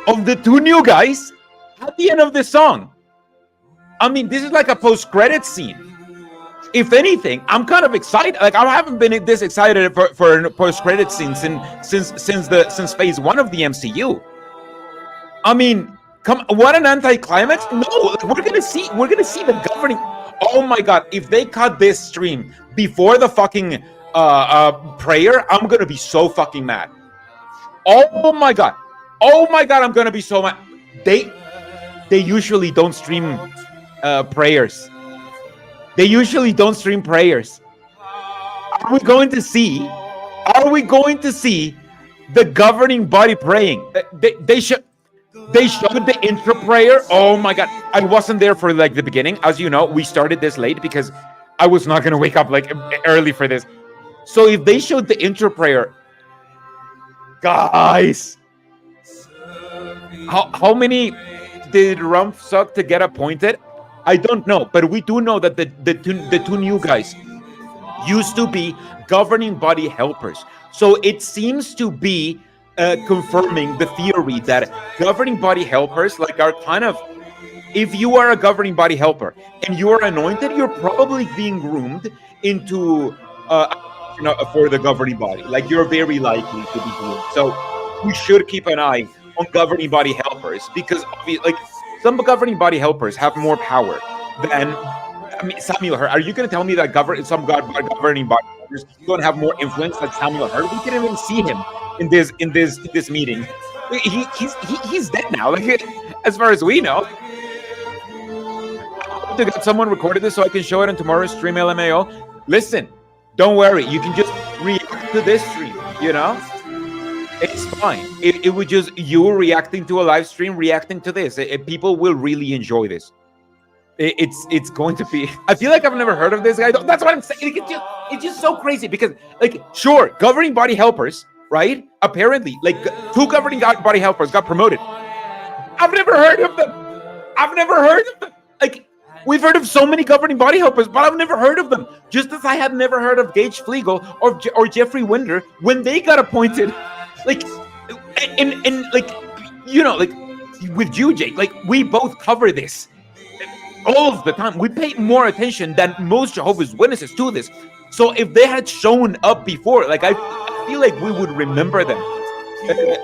of the two new guys at the end of the song. I mean, this is like a post-credit scene. If anything, I'm kind of excited. Like, I haven't been this excited for a post-credit scene since phase 1 of the MCU. I mean, what an anticlimax! No, we're gonna see the governing. Oh my God! If they cut this stream before the fucking prayer, I'm gonna be so fucking mad. Oh my God! Oh my God! I'm gonna be so mad. They usually don't stream prayers. They usually don't stream prayers. Are we going to see the governing body praying? They showed the intro prayer. Oh my God. I wasn't there for like the beginning. As you know, we started this late because I was not going to wake up like early for this. So if they showed the intro prayer, guys, how many did Rumpf suck to get appointed? I don't know, but we do know that the two new guys used to be governing body helpers. So it seems to be confirming the theory that governing body helpers like are kind of, if you are a governing body helper and you are anointed, you're probably being groomed into for the governing body. Like, you're very likely to be groomed. So we should keep an eye on governing body helpers, because like some governing body helpers have more power than Samuel Hurd. Are you going to tell me that some governing body helpers don't have more influence than Samuel Hurd? We didn't even see him in this meeting. He's dead now. Like, as far as we know. To get someone recorded this so I can show it in tomorrow's stream, LMAO. Listen, don't worry. You can just react to this stream. You know. It's fine. It would just you reacting to a live stream, reacting to this. People will really enjoy this. It's going to be. I feel like I've never heard of this guy. That's what I'm saying. It's just so crazy because, like, sure, governing body helpers, right? Apparently, like, 2 governing body helpers got promoted. I've never heard of them. Like, we've heard of so many governing body helpers, but I've never heard of them. Just as I had never heard of Gage Flegel or Jeffrey Winder when they got appointed. Like, and like, you know, like with you, Jake, like, we both cover this all of the time. We pay more attention than most Jehovah's Witnesses to this. So if they had shown up before, like, I feel like we would remember them.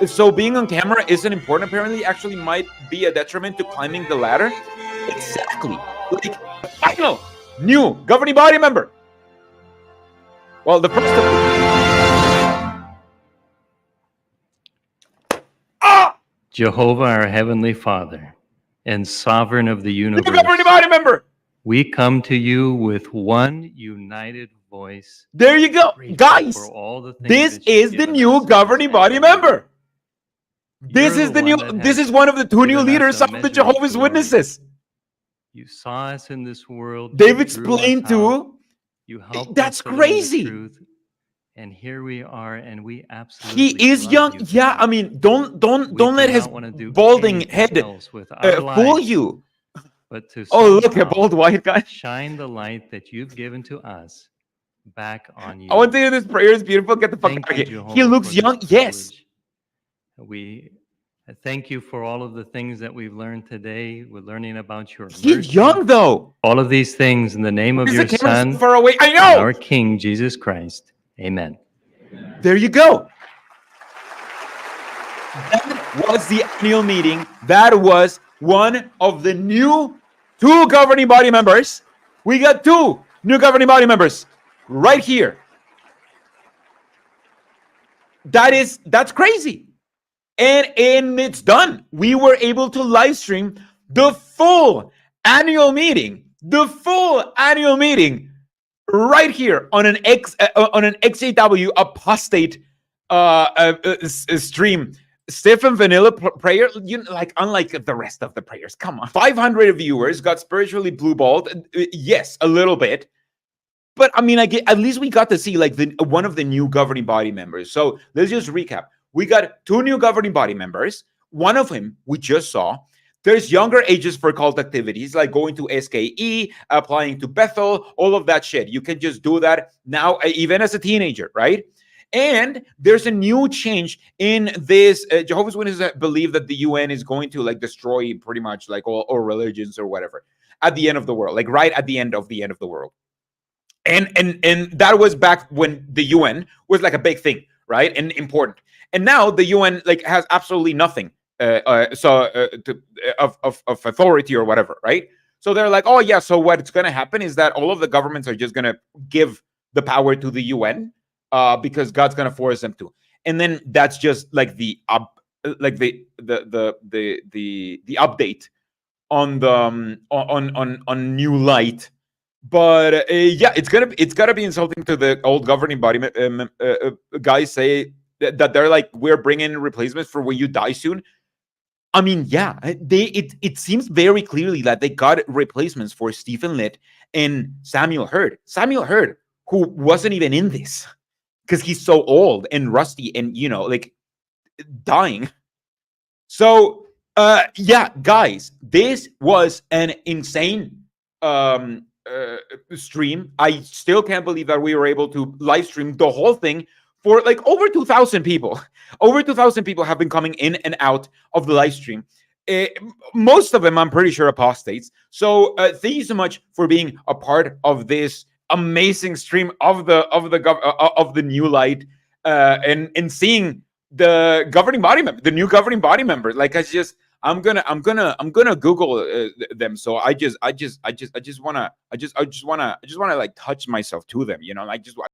So being on camera isn't important, apparently, actually might be a detriment to climbing the ladder. Exactly. Like, final new governing body member. Well, the first Jehovah, our Heavenly Father and Sovereign of the universe, governing body member, we come to you with one united voice. There you go, guys. This is the new governing body member. This is the new. This is one of the 2 new leaders of the Jehovah's Witnesses. You saw us in this world. They've explained to. You helped. That's crazy. And here we are, and we absolutely. He is young. Yeah, I mean, don't let his balding head fool you. But to look, a bald white guy. Shine the light that you've given to us back on you. I want to hear this prayer is beautiful. Get the fuck out of here. He looks young. Yes. We thank you for all of the things that we've learned today. We're learning about your mercy. He's young, though. All of these things in the name of your Son, far away. I know. Our King, Jesus Christ. Amen. There you go. That was the annual meeting. That was one of the new 2 governing body members. We got 2 new governing body members right here. That's crazy. And it's done. We were able to live stream the full annual meeting. The full annual meeting right here on an XAW apostate stream. Stephen Vanilla prayer, like unlike the rest of the prayers. Come on, 500 viewers got spiritually blue balled. Yes, a little bit, but I mean, at least we got to see like one of the new governing body members. So let's just recap. We got 2 new governing body members. One of them we just saw. There's younger ages for cult activities, like going to SKE, applying to Bethel, all of that shit. You can just do that now, even as a teenager, right? And there's a new change in this. Jehovah's Witnesses believe that the UN is going to like destroy pretty much like all religions or whatever at the end of the world, like right at the end of the world. And that was back when the UN was like a big thing, right? And important. And now the UN like has absolutely nothing of authority or whatever, right? So they're like, oh yeah, so what's going to happen is that all of the governments are just going to give the power to the UN because God's going to force them to. And then that's just like the update on the on New Light. But yeah, it's gotta be insulting to the old governing body guys say that they're like, we're bringing replacements for when you die soon. I mean, yeah, it seems very clearly that they got replacements for Stephen Litt and Samuel Hurd. Samuel Hurd, who wasn't even in this because he's so old and rusty and like dying. So yeah, guys, this was an insane stream. I still can't believe that we were able to live stream the whole thing for like over 2,000 people. Over 2,000 people have been coming in and out of the live stream. Most of them, I'm pretty sure, apostates. So thank you so much for being a part of this amazing stream of the New Light and seeing the governing body member, the new governing body member. Like I'm gonna Google them. So I just wanna like touch myself to them. Like just